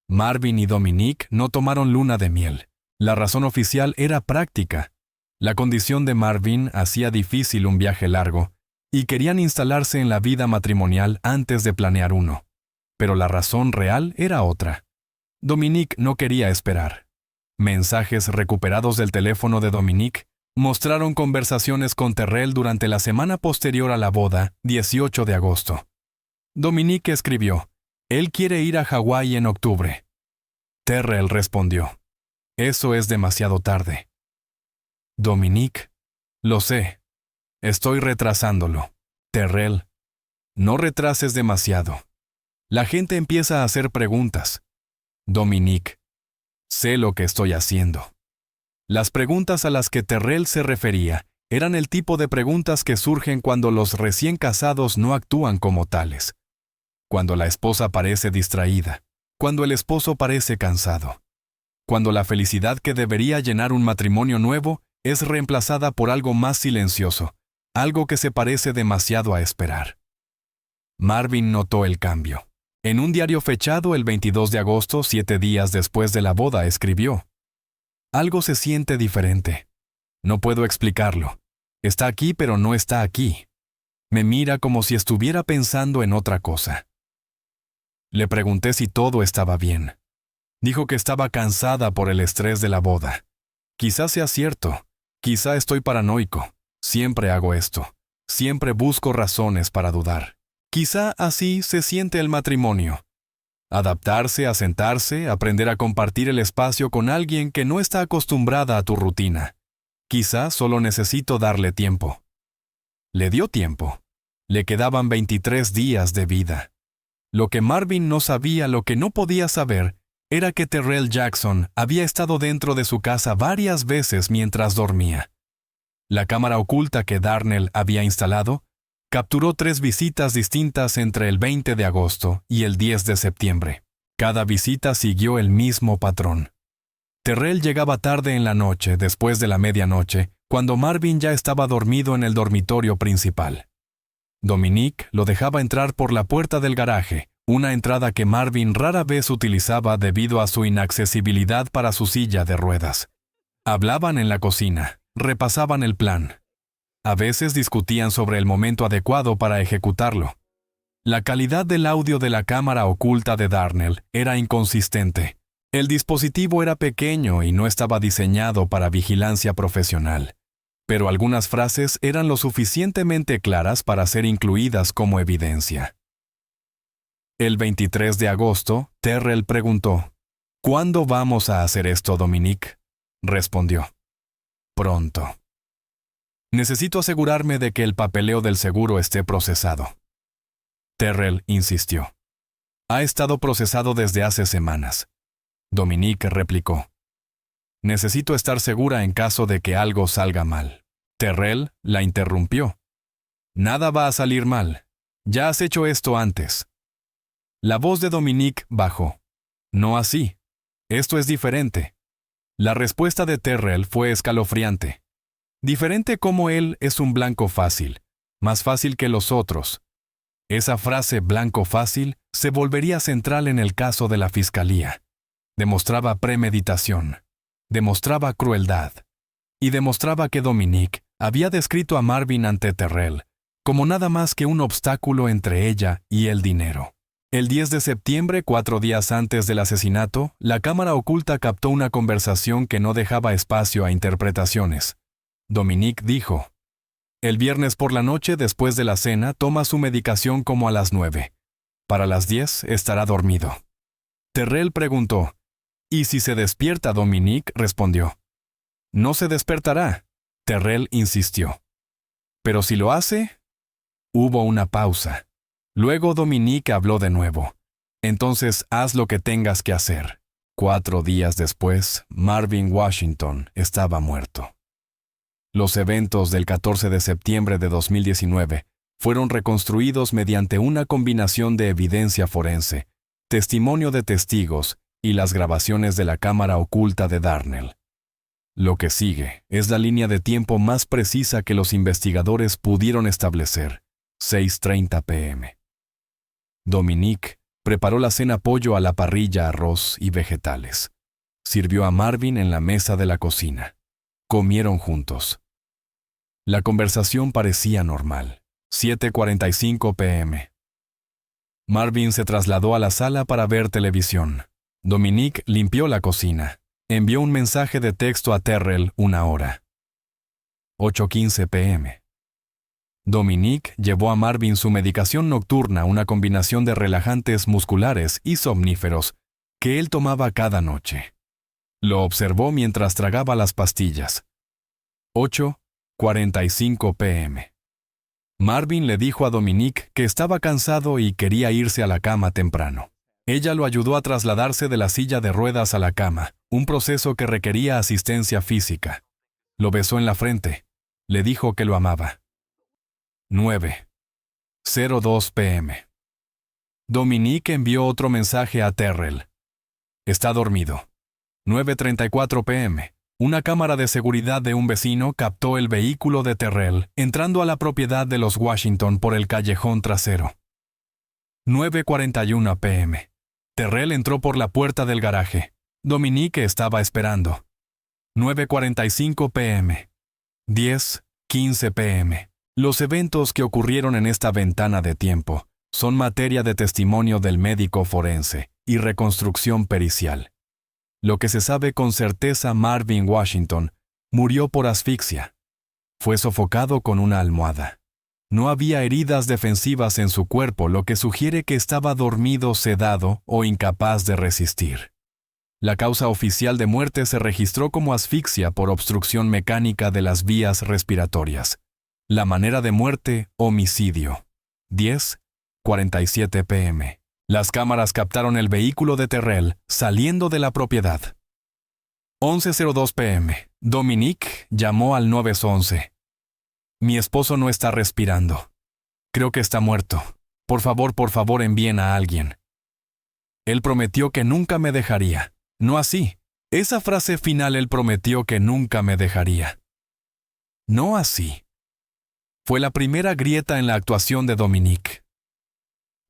A: Marvin y Dominique no tomaron luna de miel. La razón oficial era práctica. La condición de Marvin hacía difícil un viaje largo, y querían instalarse en la vida matrimonial antes de planear uno. Pero la razón real era otra. Dominique no quería esperar. Mensajes recuperados del teléfono de Dominique mostraron conversaciones con Terrell durante la semana posterior a la boda, 18 de agosto. Dominique escribió: «Él quiere ir a Hawái en octubre». Terrell respondió: «Eso es demasiado tarde». Dominique: «Lo sé. Estoy retrasándolo». Terrell: «No retrases demasiado. La gente empieza a hacer preguntas». Dominique: «Sé lo que estoy haciendo». Las preguntas a las que Terrell se refería eran el tipo de preguntas que surgen cuando los recién casados no actúan como tales. Cuando la esposa parece distraída, cuando el esposo parece cansado, cuando la felicidad que debería llenar un matrimonio nuevo es reemplazada por algo más silencioso, algo que se parece demasiado a esperar. Marvin notó el cambio. En un diario fechado el 22 de agosto, 7 días después de la boda, escribió: «Algo se siente diferente. No puedo explicarlo. Está aquí, pero no está aquí. Me mira como si estuviera pensando en otra cosa». Le pregunté si todo estaba bien. Dijo que estaba cansada por el estrés de la boda. Quizá sea cierto. Quizá estoy paranoico. Siempre hago esto. Siempre busco razones para dudar. Quizá así se siente el matrimonio. Adaptarse, asentarse, aprender a compartir el espacio con alguien que no está acostumbrada a tu rutina. Quizá solo necesito darle tiempo. Le dio tiempo. Le quedaban 23 días de vida. Lo que Marvin no sabía, lo que no podía saber, era que Terrell Jackson había estado dentro de su casa varias veces mientras dormía. La cámara oculta que Darnell había instalado capturó 3 visitas distintas entre el 20 de agosto y el 10 de septiembre. Cada visita siguió el mismo patrón. Terrell llegaba tarde en la noche, después de la medianoche, cuando Marvin ya estaba dormido en el dormitorio principal. Dominique lo dejaba entrar por la puerta del garaje, una entrada que Marvin rara vez utilizaba debido a su inaccesibilidad para su silla de ruedas. Hablaban en la cocina, repasaban el plan. A veces discutían sobre el momento adecuado para ejecutarlo. La calidad del audio de la cámara oculta de Darnell era inconsistente. El dispositivo era pequeño y no estaba diseñado para vigilancia profesional. Pero algunas frases eran lo suficientemente claras para ser incluidas como evidencia. El 23 de agosto, Terrell preguntó: «¿Cuándo vamos a hacer esto, Dominique?». Respondió: «Pronto. Necesito asegurarme de que el papeleo del seguro esté procesado». Terrell insistió: «Ha estado procesado desde hace semanas». Dominique replicó: «Necesito estar segura en caso de que algo salga mal». Terrell la interrumpió: «Nada va a salir mal. Ya has hecho esto antes». La voz de Dominique bajó: «No así. Esto es diferente». La respuesta de Terrell fue escalofriante. Diferente como él es un blanco fácil, más fácil que los otros. Esa frase «blanco fácil» se volvería central en el caso de la fiscalía. Demostraba premeditación, demostraba crueldad, y demostraba que Dominique había descrito a Marvin ante Terrell como nada más que un obstáculo entre ella y el dinero. El 10 de septiembre, 4 días antes del asesinato, la cámara oculta captó una conversación que no dejaba espacio a interpretaciones. Dominique dijo: «El viernes por la noche, después de la cena, toma su medicación como a las 9. Para las 10 estará dormido». Terrell preguntó: «¿Y si se despierta?» Dominique respondió: «No se despertará». Terrell insistió: «Pero si lo hace». Hubo una pausa. Luego Dominique habló de nuevo. Entonces haz lo que tengas que hacer. 4 días después, Marvin Washington estaba muerto. Los eventos del 14 de septiembre de 2019 fueron reconstruidos mediante una combinación de evidencia forense, testimonio de testigos y las grabaciones de la cámara oculta de Darnell. Lo que sigue es la línea de tiempo más precisa que los investigadores pudieron establecer: 6:30 p.m. Dominique preparó la cena pollo a la parrilla, arroz y vegetales. Sirvió a Marvin en la mesa de la cocina. Comieron juntos. La conversación parecía normal. 7:45 p.m. Marvin se trasladó a la sala para ver televisión. Dominique limpió la cocina. Envió un mensaje de texto a Terrell 1 hora. 8:15 p.m. Dominique llevó a Marvin su medicación nocturna, una combinación de relajantes musculares y somníferos que él tomaba cada noche. Lo observó mientras tragaba las pastillas. 8:45 p.m. Marvin le dijo a Dominique que estaba cansado y quería irse a la cama temprano. Ella lo ayudó a trasladarse de la silla de ruedas a la cama, un proceso que requería asistencia física. Lo besó en la frente. Le dijo que lo amaba. 9:02 p.m. Dominique envió otro mensaje a Terrell. Está dormido. 9:34 p.m. Una cámara de seguridad de un vecino captó el vehículo de Terrell entrando a la propiedad de los Washington por el callejón trasero. 9:41 p.m. Terrell entró por la puerta del garaje. Dominique estaba esperando. 9:45 p.m. 10:15 p.m. Los eventos que ocurrieron en esta ventana de tiempo son materia de testimonio del médico forense y reconstrucción pericial. Lo que se sabe con certeza: Marvin Washington murió por asfixia. Fue sofocado con una almohada. No había heridas defensivas en su cuerpo, lo que sugiere que estaba dormido, sedado o incapaz de resistir. La causa oficial de muerte se registró como asfixia por obstrucción mecánica de las vías respiratorias. La manera de muerte: homicidio. 10:47 p.m. Las cámaras captaron el vehículo de Terrell saliendo de la propiedad. 11:02 p.m. Dominique llamó al 911. Mi esposo no está respirando. Creo que está muerto. Por favor, envíen a alguien. Él prometió que nunca me dejaría. No así. Esa frase final: él prometió que nunca me dejaría. No así. Fue la primera grieta en la actuación de Dominique.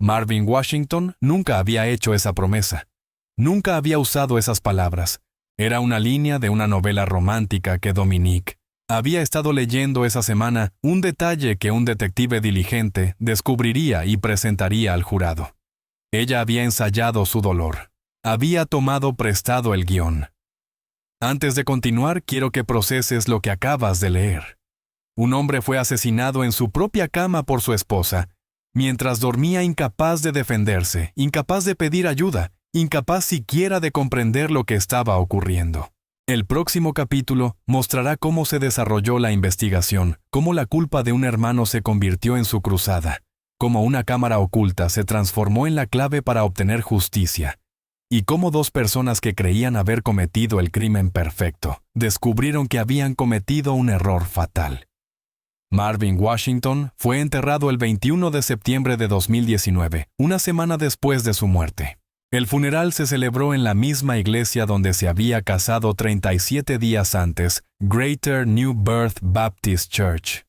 A: Marvin Washington nunca había hecho esa promesa. Nunca había usado esas palabras. Era una línea de una novela romántica que Dominique había estado leyendo esa semana, un detalle que un detective diligente descubriría y presentaría al jurado. Ella había ensayado su dolor. Había tomado prestado el guión. Antes de continuar, quiero que proceses lo que acabas de leer. Un hombre fue asesinado en su propia cama por su esposa, mientras dormía, incapaz de defenderse, incapaz de pedir ayuda, incapaz siquiera de comprender lo que estaba ocurriendo. El próximo capítulo mostrará cómo se desarrolló la investigación, cómo la culpa de un hermano se convirtió en su cruzada, cómo una cámara oculta se transformó en la clave para obtener justicia, y cómo 2 personas que creían haber cometido el crimen perfecto descubrieron que habían cometido un error fatal. Marvin Washington fue enterrado el 21 de septiembre de 2019, una semana después de su muerte. El funeral se celebró en la misma iglesia donde se había casado 37 días antes, Greater New Birth Baptist Church.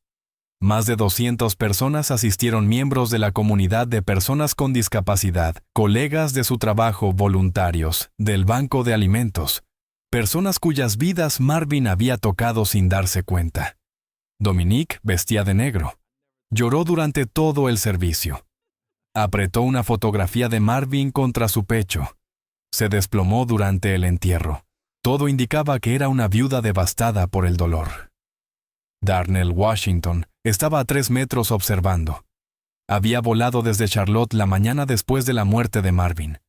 A: Más de 200 personas asistieron, miembros de la comunidad de personas con discapacidad, colegas de su trabajo, voluntarios, del banco de alimentos, personas cuyas vidas Marvin había tocado sin darse cuenta. Dominique vestía de negro. Lloró durante todo el servicio. Apretó una fotografía de Marvin contra su pecho. Se desplomó durante el entierro. Todo indicaba que era una viuda devastada por el dolor. Darnell Washington estaba a 3 metros observando. Había volado desde Charlotte la mañana después de la muerte de Marvin.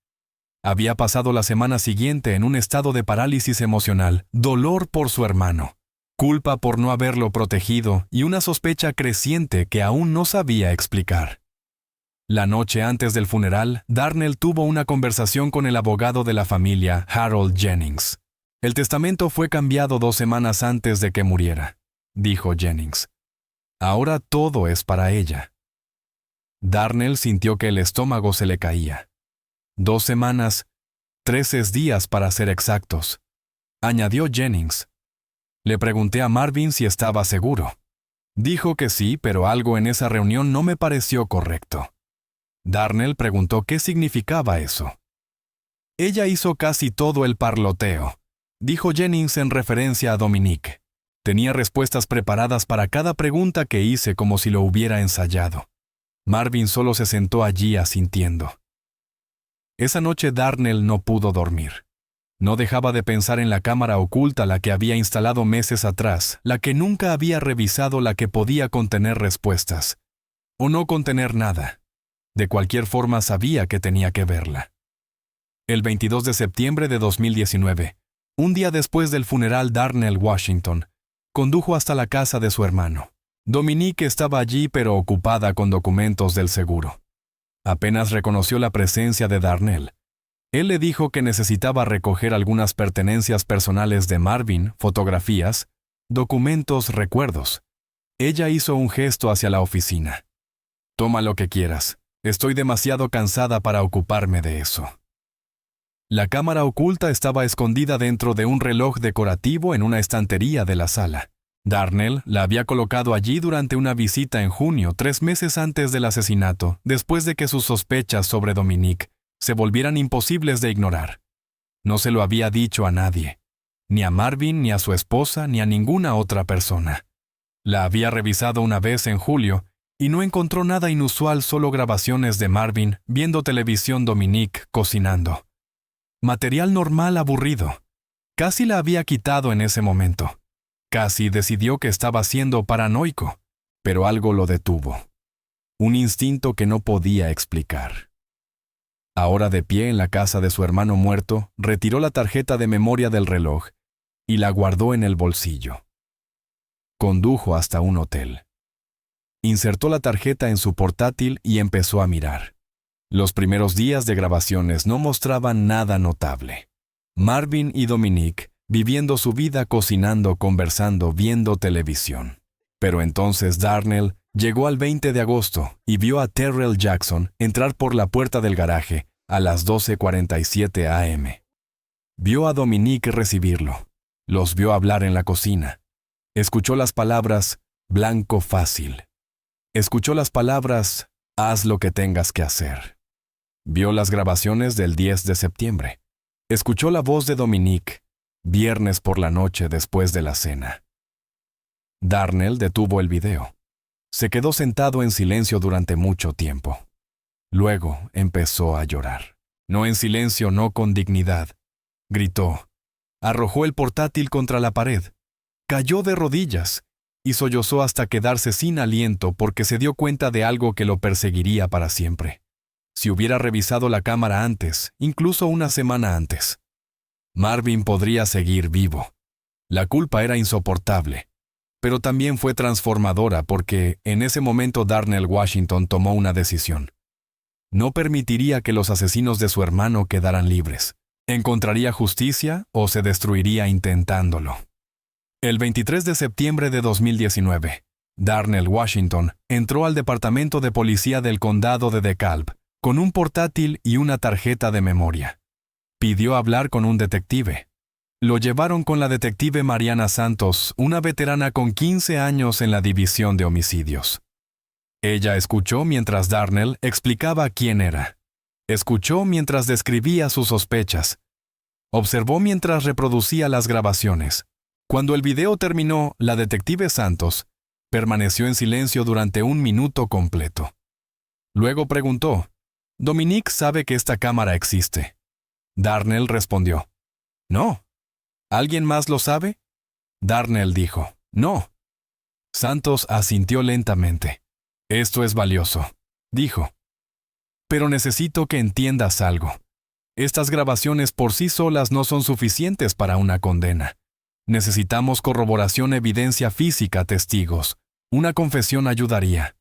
A: Había pasado la semana siguiente en un estado de parálisis emocional, dolor por su hermano. culpa por no haberlo protegido y una sospecha creciente que aún no sabía explicar. La noche antes del funeral, Darnell tuvo una conversación con el abogado de la familia, Harold Jennings. El testamento fue cambiado 2 semanas antes de que muriera, dijo Jennings. Ahora todo es para ella. Darnell sintió que el estómago se le caía. 2 semanas, 13 días para ser exactos, añadió Jennings. Le pregunté a Marvin si estaba seguro. Dijo que sí, pero algo en esa reunión no me pareció correcto. Darnell preguntó qué significaba eso. Ella hizo casi todo el parloteo, dijo Jennings en referencia a Dominique. Tenía respuestas preparadas para cada pregunta que hice como si lo hubiera ensayado. Marvin solo se sentó allí asintiendo. Esa noche Darnell no pudo dormir. No dejaba de pensar en la cámara oculta la que había instalado meses atrás, la que nunca había revisado, la que podía contener respuestas. O no contener nada. De cualquier forma sabía que tenía que verla. El 22 de septiembre de 2019, un día después del funeral, Darnell Washington condujo hasta la casa de su hermano. Dominique estaba allí pero ocupada con documentos del seguro. Apenas reconoció la presencia de Darnell. Él le dijo que necesitaba recoger algunas pertenencias personales de Marvin, fotografías, documentos, recuerdos. Ella hizo un gesto hacia la oficina. «Toma lo que quieras. Estoy demasiado cansada para ocuparme de eso». La cámara oculta estaba escondida dentro de un reloj decorativo en una estantería de la sala. Darnell la había colocado allí durante una visita en junio, 3 meses antes del asesinato, después de que sus sospechas sobre Dominique se volvieran imposibles de ignorar. No se lo había dicho a nadie, ni a Marvin, ni a su esposa, ni a ninguna otra persona. La había revisado una vez en julio y no encontró nada inusual, solo grabaciones de Marvin viendo televisión, Dominique cocinando. Material normal aburrido. Casi la había quitado en ese momento. Casi decidió que estaba siendo paranoico, pero algo lo detuvo. Un instinto que no podía explicar. Ahora de pie en la casa de su hermano muerto, retiró la tarjeta de memoria del reloj y la guardó en el bolsillo. Condujo hasta un hotel. Insertó la tarjeta en su portátil y empezó a mirar. Los primeros días de grabaciones no mostraban nada notable. Marvin y Dominique viviendo su vida, cocinando, conversando, viendo televisión. Pero entonces Darnell llegó al 20 de agosto y vio a Terrell Jackson entrar por la puerta del garaje a las 12:47 a.m. Vio a Dominique recibirlo. Los vio hablar en la cocina. Escuchó las palabras «blanco fácil». Escuchó las palabras «haz lo que tengas que hacer». Vio las grabaciones del 10 de septiembre. Escuchó la voz de Dominique, viernes por la noche después de la cena. Darnell detuvo el video. Se quedó sentado en silencio durante mucho tiempo. Luego empezó a llorar. No en silencio, no con dignidad. Gritó. Arrojó el portátil contra la pared. Cayó de rodillas y sollozó hasta quedarse sin aliento porque se dio cuenta de algo que lo perseguiría para siempre. Si hubiera revisado la cámara antes, incluso una semana antes, Marvin podría seguir vivo. La culpa era insoportable, pero también fue transformadora porque en ese momento Darnell Washington tomó una decisión. No permitiría que los asesinos de su hermano quedaran libres. ¿Encontraría justicia o se destruiría intentándolo? El 23 de septiembre de 2019, Darnell Washington entró al departamento de policía del condado de DeKalb con un portátil y una tarjeta de memoria. Pidió hablar con un detective. Lo llevaron con la detective Mariana Santos, una veterana con 15 años en la división de homicidios. Ella escuchó mientras Darnell explicaba quién era. Escuchó mientras describía sus sospechas. Observó mientras reproducía las grabaciones. Cuando el video terminó, la detective Santos permaneció en silencio durante 1 minuto completo. Luego preguntó, «Dominique sabe que esta cámara existe». Darnell respondió, «No». «¿Alguien más lo sabe?» Darnell dijo, «No». Santos asintió lentamente. «Esto es valioso», dijo. «Pero necesito que entiendas algo. Estas grabaciones por sí solas no son suficientes para una condena. Necesitamos corroboración, evidencia física, testigos. Una confesión ayudaría.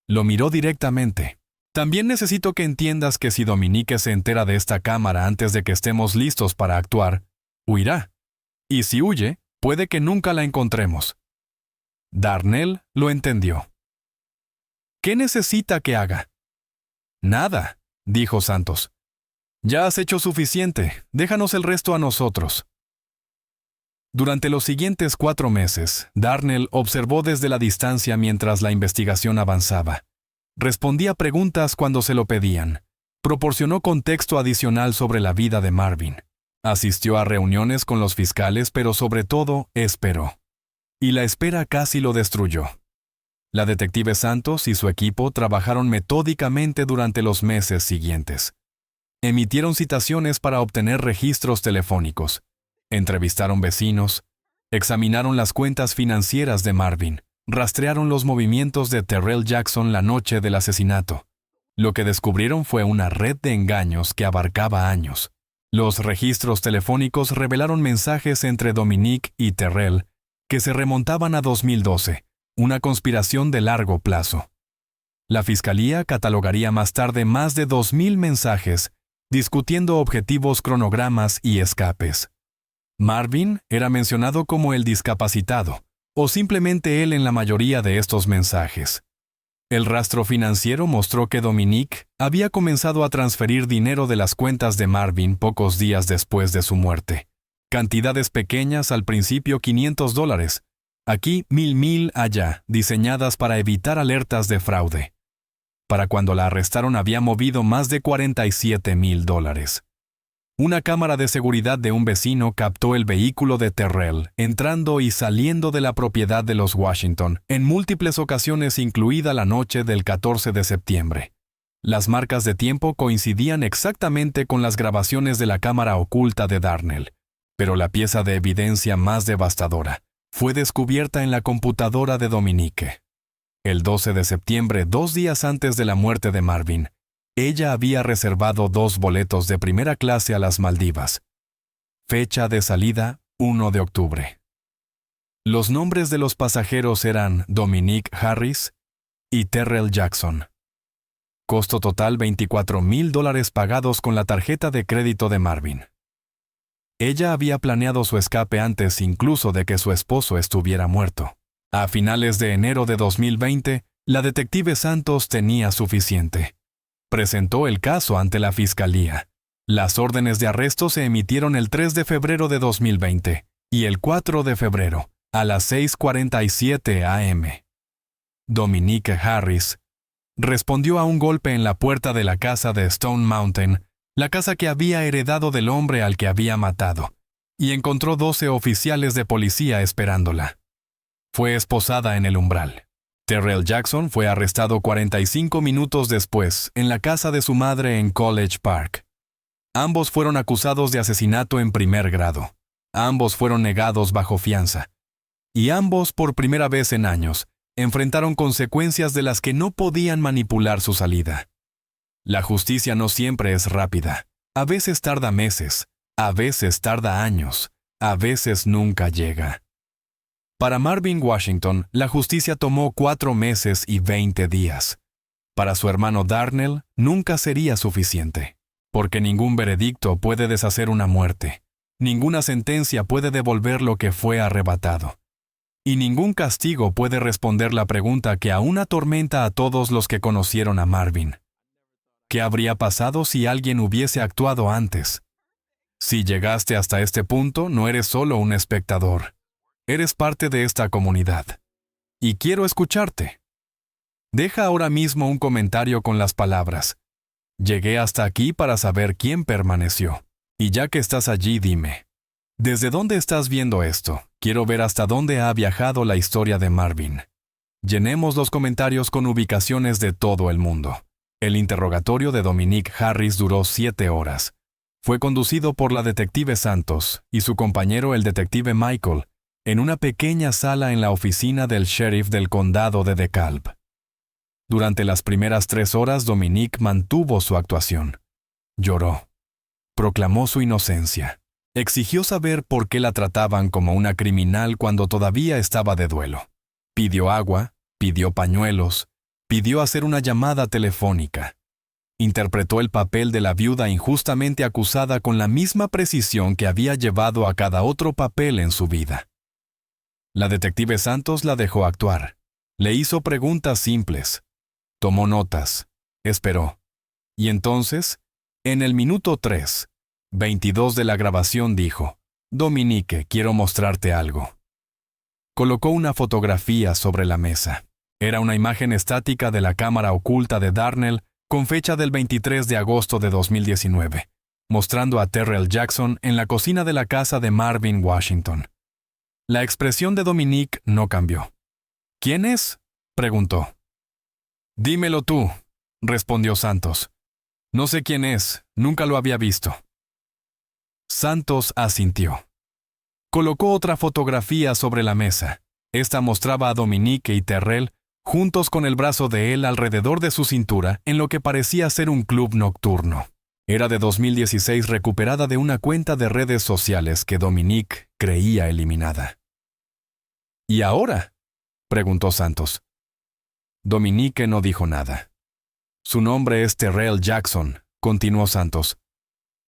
A: Lo miró directamente. También necesito que entiendas que si Dominique se entera de esta cámara antes de que estemos listos para actuar, huirá. Y si huye, puede que nunca la encontremos. Darnell lo entendió. ¿Qué necesita que haga? Nada, dijo Santos. Ya has hecho suficiente, déjanos el resto a nosotros. Durante los siguientes 4 meses, Darnell observó desde la distancia mientras la investigación avanzaba. Respondía preguntas cuando se lo pedían. Proporcionó contexto adicional sobre la vida de Marvin. Asistió a reuniones con los fiscales, pero sobre todo, esperó. Y la espera casi lo destruyó. La detective Santos y su equipo trabajaron metódicamente durante los meses siguientes. Emitieron citaciones para obtener registros telefónicos. Entrevistaron vecinos. Examinaron las cuentas financieras de Marvin. Rastrearon los movimientos de Terrell Jackson la noche del asesinato. Lo que descubrieron fue una red de engaños que abarcaba años. Los registros telefónicos revelaron mensajes entre Dominique y Terrell que se remontaban a 2012, una conspiración de largo plazo. La fiscalía catalogaría más tarde más de 2,000 mensajes, discutiendo objetivos, cronogramas y escapes. Marvin era mencionado como el discapacitado, o simplemente él en la mayoría de estos mensajes. El rastro financiero mostró que Dominique había comenzado a transferir dinero de las cuentas de Marvin pocos días después de su muerte. Cantidades pequeñas, al principio $500, aquí $1,000, allá, diseñadas para evitar alertas de fraude. Para cuando la arrestaron había movido más de $47,000. Una cámara de seguridad de un vecino captó el vehículo de Terrell entrando y saliendo de la propiedad de los Washington en múltiples ocasiones, incluida la noche del 14 de septiembre. Las marcas de tiempo coincidían exactamente con las grabaciones de la cámara oculta de Darnell, pero la pieza de evidencia más devastadora fue descubierta en la computadora de Dominique. El 12 de septiembre, 2 días antes de la muerte de Marvin, ella había reservado 2 boletos de primera clase a las Maldivas. Fecha de salida, 1 de octubre. Los nombres de los pasajeros eran Dominique Harris y Terrell Jackson. Costo total $24,000 pagados con la tarjeta de crédito de Marvin. Ella había planeado su escape antes incluso de que su esposo estuviera muerto. A finales de enero de 2020, la detective Santos tenía suficiente. Presentó el caso ante la fiscalía. Las órdenes de arresto se emitieron el 3 de febrero de 2020 y el 4 de febrero, a las 6:47 a.m. Dominique Harris respondió a un golpe en la puerta de la casa de Stone Mountain, la casa que había heredado del hombre al que había matado, y encontró 12 oficiales de policía esperándola. Fue esposada en el umbral. Terrell Jackson fue arrestado 45 minutos después en la casa de su madre en College Park. Ambos fueron acusados de asesinato en primer grado. Ambos fueron negados bajo fianza. Y ambos, por primera vez en años, enfrentaron consecuencias de las que no podían manipular su salida. La justicia no siempre es rápida. A veces tarda meses, a veces tarda años, a veces nunca llega. Para Marvin Washington, la justicia tomó 4 meses y 20 días. Para su hermano Darnell, nunca sería suficiente, porque ningún veredicto puede deshacer una muerte. Ninguna sentencia puede devolver lo que fue arrebatado. Y ningún castigo puede responder la pregunta que aún atormenta a todos los que conocieron a Marvin. ¿Qué habría pasado si alguien hubiese actuado antes? Si llegaste hasta este punto, no eres solo un espectador. Eres parte de esta comunidad. Y quiero escucharte. Deja ahora mismo un comentario con las palabras: llegué hasta aquí para saber quién permaneció. Y ya que estás allí, dime, ¿desde dónde estás viendo esto? Quiero ver hasta dónde ha viajado la historia de Marvin. Llenemos los comentarios con ubicaciones de todo el mundo. El interrogatorio de Dominique Harris duró 7 horas. Fue conducido por la detective Santos y su compañero el detective Michael en una pequeña sala en la oficina del sheriff del condado de DeKalb. Durante las primeras 3 horas, Dominique mantuvo su actuación. Lloró. Proclamó su inocencia. Exigió saber por qué la trataban como una criminal cuando todavía estaba de duelo. Pidió agua, pidió pañuelos, pidió hacer una llamada telefónica. Interpretó el papel de la viuda injustamente acusada con la misma precisión que había llevado a cada otro papel en su vida. La detective Santos la dejó actuar. Le hizo preguntas simples. Tomó notas. Esperó. Y entonces, en el minuto 3:22 de la grabación dijo: «Dominique, quiero mostrarte algo». Colocó una fotografía sobre la mesa. Era una imagen estática de la cámara oculta de Darnell con fecha del 23 de agosto de 2019, mostrando a Terrell Jackson en la cocina de la casa de Marvin Washington. La expresión de Dominique no cambió. «¿Quién es?», preguntó. «Dímelo tú», respondió Santos. «No sé quién es, nunca lo había visto». Santos asintió. Colocó otra fotografía sobre la mesa. Esta mostraba a Dominique y Terrell juntos con el brazo de él alrededor de su cintura en lo que parecía ser un club nocturno. Era de 2016, recuperada de una cuenta de redes sociales que Dominique creía eliminada. «¿Y ahora?», preguntó Santos. Dominique no dijo nada. «Su nombre es Terrell Jackson», continuó Santos.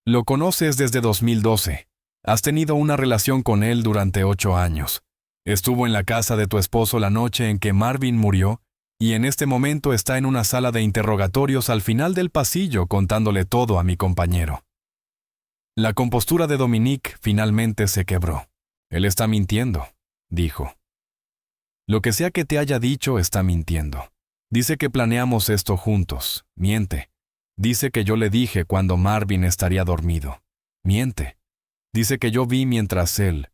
A: «Lo conoces desde 2012. Has tenido una relación con él durante 8 años. Estuvo en la casa de tu esposo la noche en que Marvin murió y en este momento está en una sala de interrogatorios al final del pasillo contándole todo a mi compañero». La compostura de Dominique finalmente se quebró. «Él está mintiendo», dijo. «Lo que sea que te haya dicho está mintiendo. Dice que planeamos esto juntos. Miente. Dice que yo le dije cuando Marvin estaría dormido. Miente. Dice que yo vi mientras él.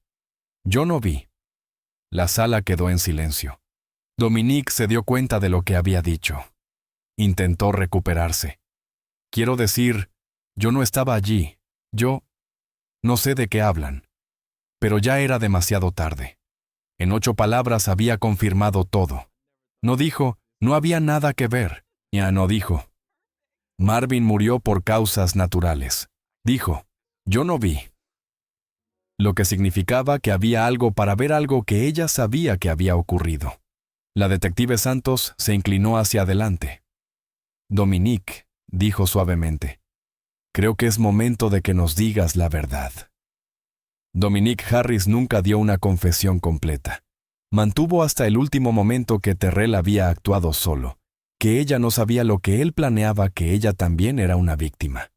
A: Yo no vi». La sala quedó en silencio. Dominique se dio cuenta de lo que había dicho. Intentó recuperarse. «Quiero decir, yo no estaba allí. Yo... no sé de qué hablan». Pero ya era demasiado tarde. En 8 palabras había confirmado todo. No dijo, no había nada que ver. Ya no dijo, Marvin murió por causas naturales. Dijo, yo no vi. Lo que significaba que había algo para ver algo que ella sabía que había ocurrido. La detective Santos se inclinó hacia adelante. «Dominique», dijo suavemente, «creo que es momento de que nos digas la verdad». Dominique Harris nunca dio una confesión completa. Mantuvo hasta el último momento que Terrell había actuado solo, que ella no sabía lo que él planeaba, que ella también era una víctima.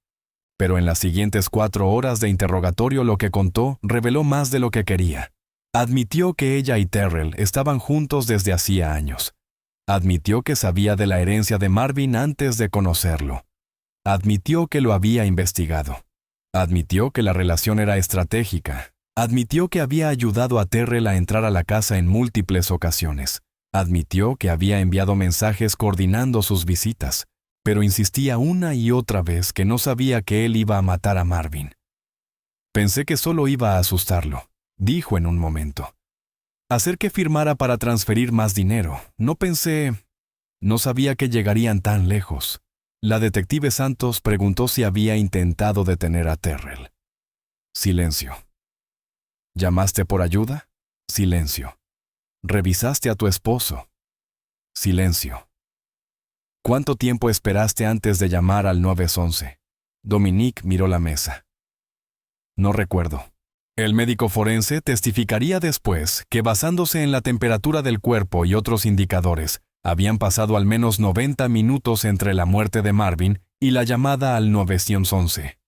A: Pero en las siguientes 4 horas de interrogatorio lo que contó reveló más de lo que quería. Admitió que ella y Terrell estaban juntos desde hacía años. Admitió que sabía de la herencia de Marvin antes de conocerlo. Admitió que lo había investigado. Admitió que la relación era estratégica. Admitió que había ayudado a Terrell a entrar a la casa en múltiples ocasiones. Admitió que había enviado mensajes coordinando sus visitas, pero insistía una y otra vez que no sabía que él iba a matar a Marvin. «Pensé que solo iba a asustarlo», dijo en un momento. «Hacer que firmara para transferir más dinero. No pensé... no sabía que llegarían tan lejos». La detective Santos preguntó si había intentado detener a Terrell. Silencio. ¿Llamaste por ayuda? Silencio. ¿Revisaste a tu esposo? Silencio. ¿Cuánto tiempo esperaste antes de llamar al 911? Dominique miró la mesa. No recuerdo. El médico forense testificaría después que, basándose en la temperatura del cuerpo y otros indicadores, habían pasado al menos 90 minutos entre la muerte de Marvin y la llamada al 911.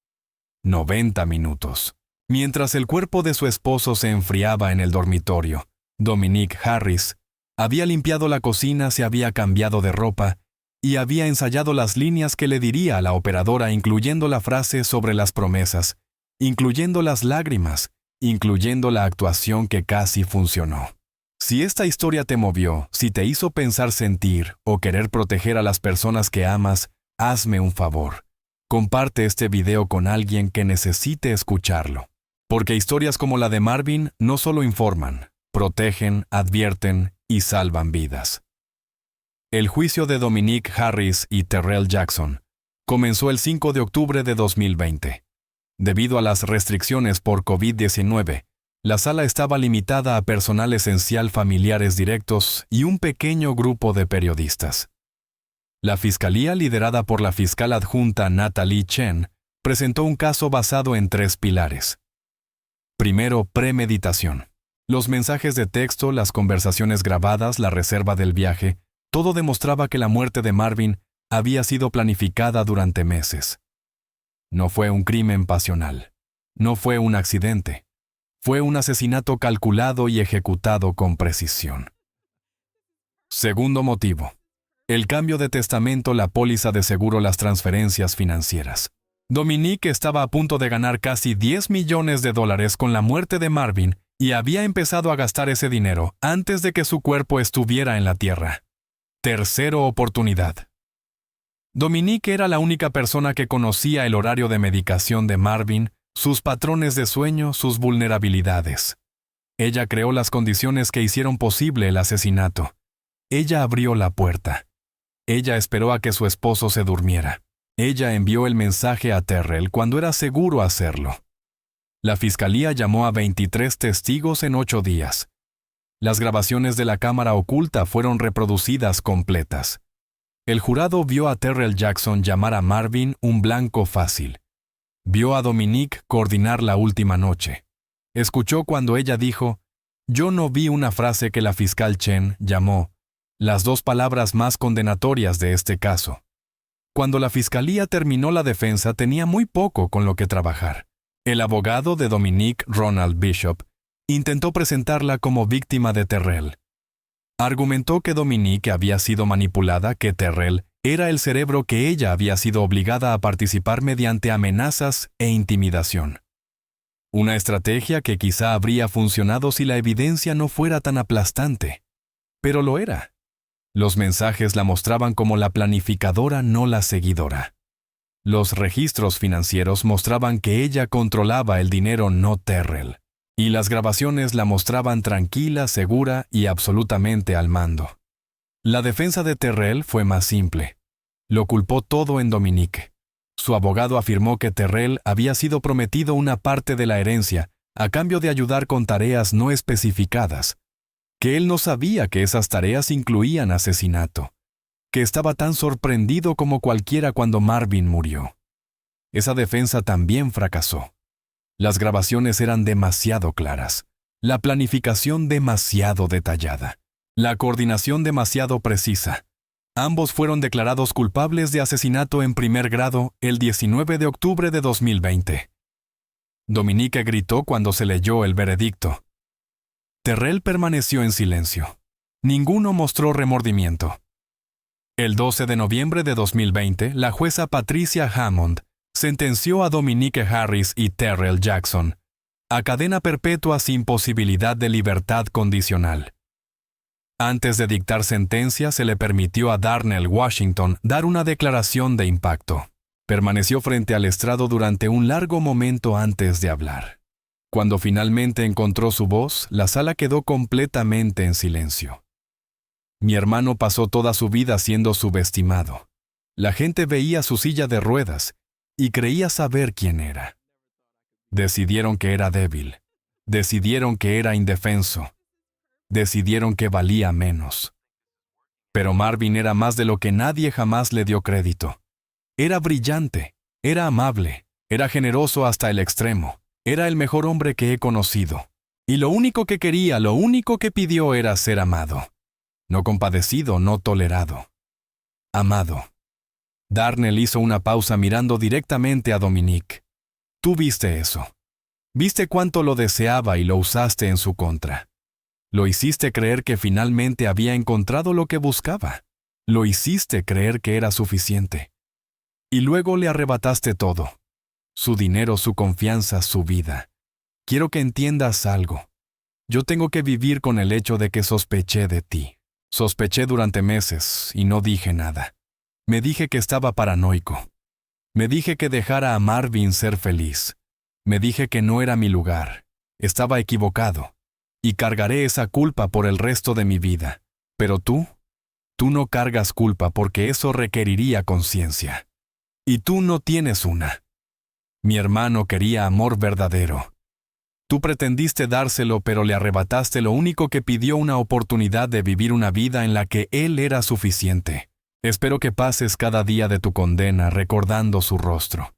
A: 90 minutos. Mientras el cuerpo de su esposo se enfriaba en el dormitorio, Dominique Harris había limpiado la cocina, se había cambiado de ropa y había ensayado las líneas que le diría a la operadora, incluyendo la frase sobre las promesas, incluyendo las lágrimas, incluyendo la actuación que casi funcionó. Si esta historia te movió, si te hizo pensar, sentir o querer proteger a las personas que amas, hazme un favor. Comparte este video con alguien que necesite escucharlo. Porque historias como la de Marvin no solo informan, protegen, advierten y salvan vidas. El juicio de Dominique Harris y Terrell Jackson comenzó el 5 de octubre de 2020. Debido a las restricciones por COVID-19, la sala estaba limitada a personal esencial, familiares directos y un pequeño grupo de periodistas. La fiscalía, liderada por la fiscal adjunta Natalie Chen, presentó un caso basado en 3 pilares. Primero, premeditación. Los mensajes de texto, las conversaciones grabadas, la reserva del viaje, todo demostraba que la muerte de Marvin había sido planificada durante meses. No fue un crimen pasional. No fue un accidente. Fue un asesinato calculado y ejecutado con precisión. Segundo motivo. El cambio de testamento, la póliza de seguro, las transferencias financieras. Dominique estaba a punto de ganar casi $10 millones con la muerte de Marvin y había empezado a gastar ese dinero antes de que su cuerpo estuviera en la tierra. Tercero, oportunidad. Dominique era la única persona que conocía el horario de medicación de Marvin, sus patrones de sueño, sus vulnerabilidades. Ella creó las condiciones que hicieron posible el asesinato. Ella abrió la puerta. Ella esperó a que su esposo se durmiera. Ella envió el mensaje a Terrell cuando era seguro hacerlo. La fiscalía llamó a 23 testigos en 8 días. Las grabaciones de la cámara oculta fueron reproducidas completas. El jurado vio a Terrell Jackson llamar a Marvin un blanco fácil. Vio a Dominique coordinar la última noche. Escuchó cuando ella dijo, «Yo no vi una frase que la fiscal Chen llamó las 2 palabras más condenatorias de este caso». Cuando la fiscalía terminó la defensa tenía muy poco con lo que trabajar. El abogado de Dominique, Ronald Bishop, intentó presentarla como víctima de Terrell. Argumentó que Dominique había sido manipulada, que Terrell era el cerebro, que ella había sido obligada a participar mediante amenazas e intimidación. Una estrategia que quizá habría funcionado si la evidencia no fuera tan aplastante. Pero lo era. Los mensajes la mostraban como la planificadora, no la seguidora. Los registros financieros mostraban que ella controlaba el dinero, no Terrell. Y las grabaciones la mostraban tranquila, segura y absolutamente al mando. La defensa de Terrell fue más simple. Lo culpó todo en Dominique. Su abogado afirmó que Terrell había sido prometido una parte de la herencia a cambio de ayudar con tareas no especificadas, que él no sabía que esas tareas incluían asesinato, que estaba tan sorprendido como cualquiera cuando Marvin murió. Esa defensa también fracasó. Las grabaciones eran demasiado claras, la planificación demasiado detallada, la coordinación demasiado precisa. Ambos fueron declarados culpables de asesinato en primer grado el 19 de octubre de 2020. Dominique gritó cuando se leyó el veredicto. Terrell permaneció en silencio. Ninguno mostró remordimiento. El 12 de noviembre de 2020, la jueza Patricia Hammond sentenció a Dominique Harris y Terrell Jackson a cadena perpetua sin posibilidad de libertad condicional. Antes de dictar sentencia, se le permitió a Darnell Washington dar una declaración de impacto. Permaneció frente al estrado durante un largo momento antes de hablar. Cuando finalmente encontró su voz, la sala quedó completamente en silencio. Mi hermano pasó toda su vida siendo subestimado. La gente veía su silla de ruedas y creía saber quién era. Decidieron que era débil. Decidieron que era indefenso. Decidieron que valía menos. Pero Marvin era más de lo que nadie jamás le dio crédito. Era brillante, era amable, era generoso hasta el extremo. Era el mejor hombre que he conocido. Y lo único que quería, lo único que pidió era ser amado. No compadecido, no tolerado. Amado. Darnell hizo una pausa mirando directamente a Dominique. Tú viste eso. Viste cuánto lo deseaba y lo usaste en su contra. Lo hiciste creer que finalmente había encontrado lo que buscaba. Lo hiciste creer que era suficiente. Y luego le arrebataste todo. Su dinero, su confianza, su vida. Quiero que entiendas algo. Yo tengo que vivir con el hecho de que sospeché de ti. Sospeché durante meses y no dije nada. Me dije que estaba paranoico. Me dije que dejara a Marvin ser feliz. Me dije que no era mi lugar. Estaba equivocado. Y cargaré esa culpa por el resto de mi vida. Pero tú no cargas culpa porque eso requeriría conciencia. Y tú no tienes una. Mi hermano quería amor verdadero. Tú pretendiste dárselo, pero le arrebataste lo único que pidió, una oportunidad de vivir una vida en la que él era suficiente. Espero que pases cada día de tu condena recordando su rostro.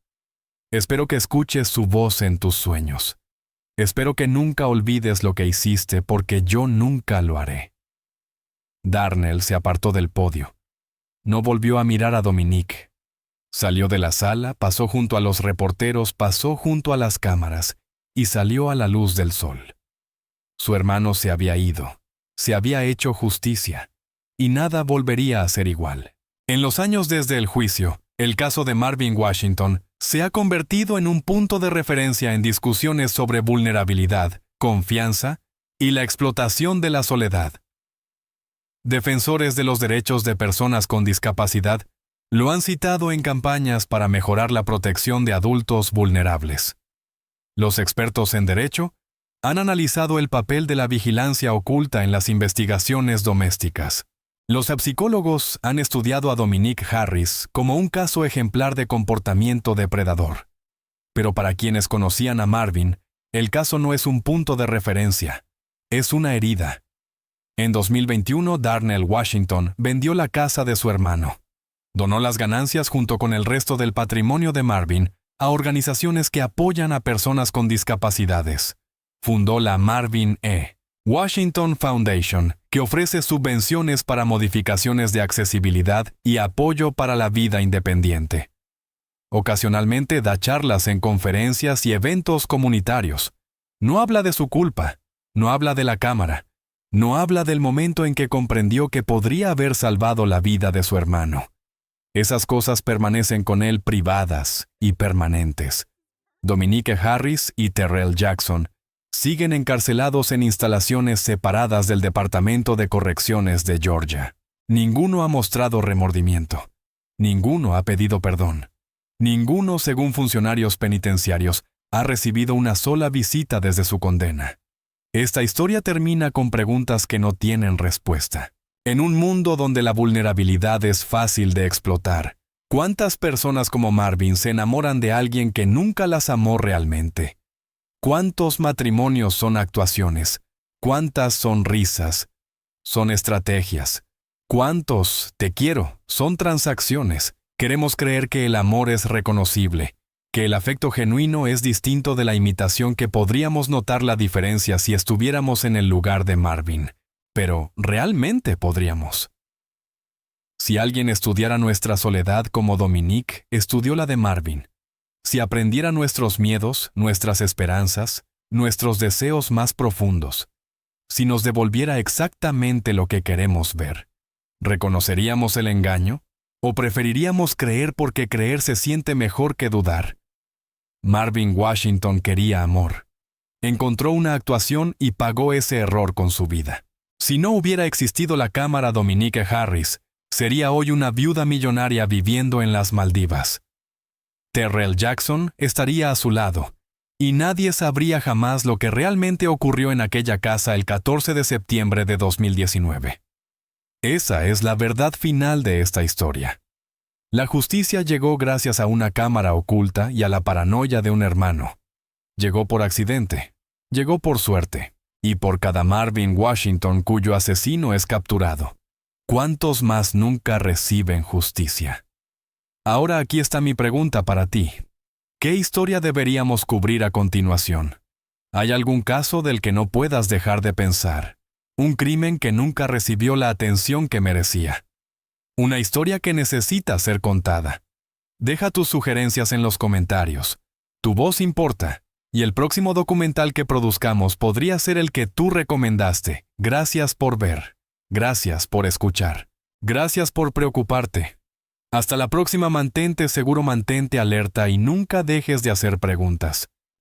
A: Espero que escuches su voz en tus sueños. Espero que nunca olvides lo que hiciste, porque yo nunca lo haré. Darnell se apartó del podio. No volvió a mirar a Dominique. Salió de la sala, pasó junto a los reporteros, pasó junto a las cámaras y salió a la luz del sol. Su hermano se había ido, se había hecho justicia, y nada volvería a ser igual. En los años desde el juicio, el caso de Marvin Washington se ha convertido en un punto de referencia en discusiones sobre vulnerabilidad, confianza y la explotación de la soledad. Defensores de los derechos de personas con discapacidad lo han citado en campañas para mejorar la protección de adultos vulnerables. Los expertos en derecho han analizado el papel de la vigilancia oculta en las investigaciones domésticas. Los psicólogos han estudiado a Dominique Harris como un caso ejemplar de comportamiento depredador. Pero para quienes conocían a Marvin, el caso no es un punto de referencia, es una herida. En 2021, Darnell Washington vendió la casa de su hermano. Donó las ganancias junto con el resto del patrimonio de Marvin a organizaciones que apoyan a personas con discapacidades. Fundó la Marvin E. Washington Foundation, que ofrece subvenciones para modificaciones de accesibilidad y apoyo para la vida independiente. Ocasionalmente da charlas en conferencias y eventos comunitarios. No habla de su culpa, no habla de la cámara, no habla del momento en que comprendió que podría haber salvado la vida de su hermano. Esas cosas permanecen con él privadas y permanentes. Dominique Harris y Terrell Jackson siguen encarcelados en instalaciones separadas del Departamento de Correcciones de Georgia. Ninguno ha mostrado remordimiento. Ninguno ha pedido perdón. Ninguno, según funcionarios penitenciarios, ha recibido una sola visita desde su condena. Esta historia termina con preguntas que no tienen respuesta. En un mundo donde la vulnerabilidad es fácil de explotar, ¿cuántas personas como Marvin se enamoran de alguien que nunca las amó realmente? ¿Cuántos matrimonios son actuaciones? ¿Cuántas son risas? Son estrategias. ¿Cuántos te quiero? Son transacciones. Queremos creer que el amor es reconocible, que el afecto genuino es distinto de la imitación, que podríamos notar la diferencia si estuviéramos en el lugar de Marvin. Pero ¿realmente podríamos? Si alguien estudiara nuestra soledad como Dominique estudió la de Marvin, si aprendiera nuestros miedos, nuestras esperanzas, nuestros deseos más profundos, si nos devolviera exactamente lo que queremos ver, ¿reconoceríamos el engaño? ¿O preferiríamos creer porque creer se siente mejor que dudar? Marvin Washington quería amor. Encontró una actuación y pagó ese error con su vida. Si no hubiera existido la cámara Dominique Harris, sería hoy una viuda millonaria viviendo en las Maldivas. Terrell Jackson estaría a su lado, y nadie sabría jamás lo que realmente ocurrió en aquella casa el 14 de septiembre de 2019. Esa es la verdad final de esta historia. La justicia llegó gracias a una cámara oculta y a la paranoia de un hermano. Llegó por accidente, llegó por suerte. Y por cada Marvin Washington cuyo asesino es capturado, ¿cuántos más nunca reciben justicia? Ahora aquí está mi pregunta para ti. ¿Qué historia deberíamos cubrir a continuación? ¿Hay algún caso del que no puedas dejar de pensar? ¿Un crimen que nunca recibió la atención que merecía? ¿Una historia que necesita ser contada? Deja tus sugerencias en los comentarios. Tu voz importa. Y el próximo documental que produzcamos podría ser el que tú recomendaste. Gracias por ver. Gracias por escuchar. Gracias por preocuparte. Hasta la próxima. Mantente seguro, mantente alerta y nunca dejes de hacer preguntas.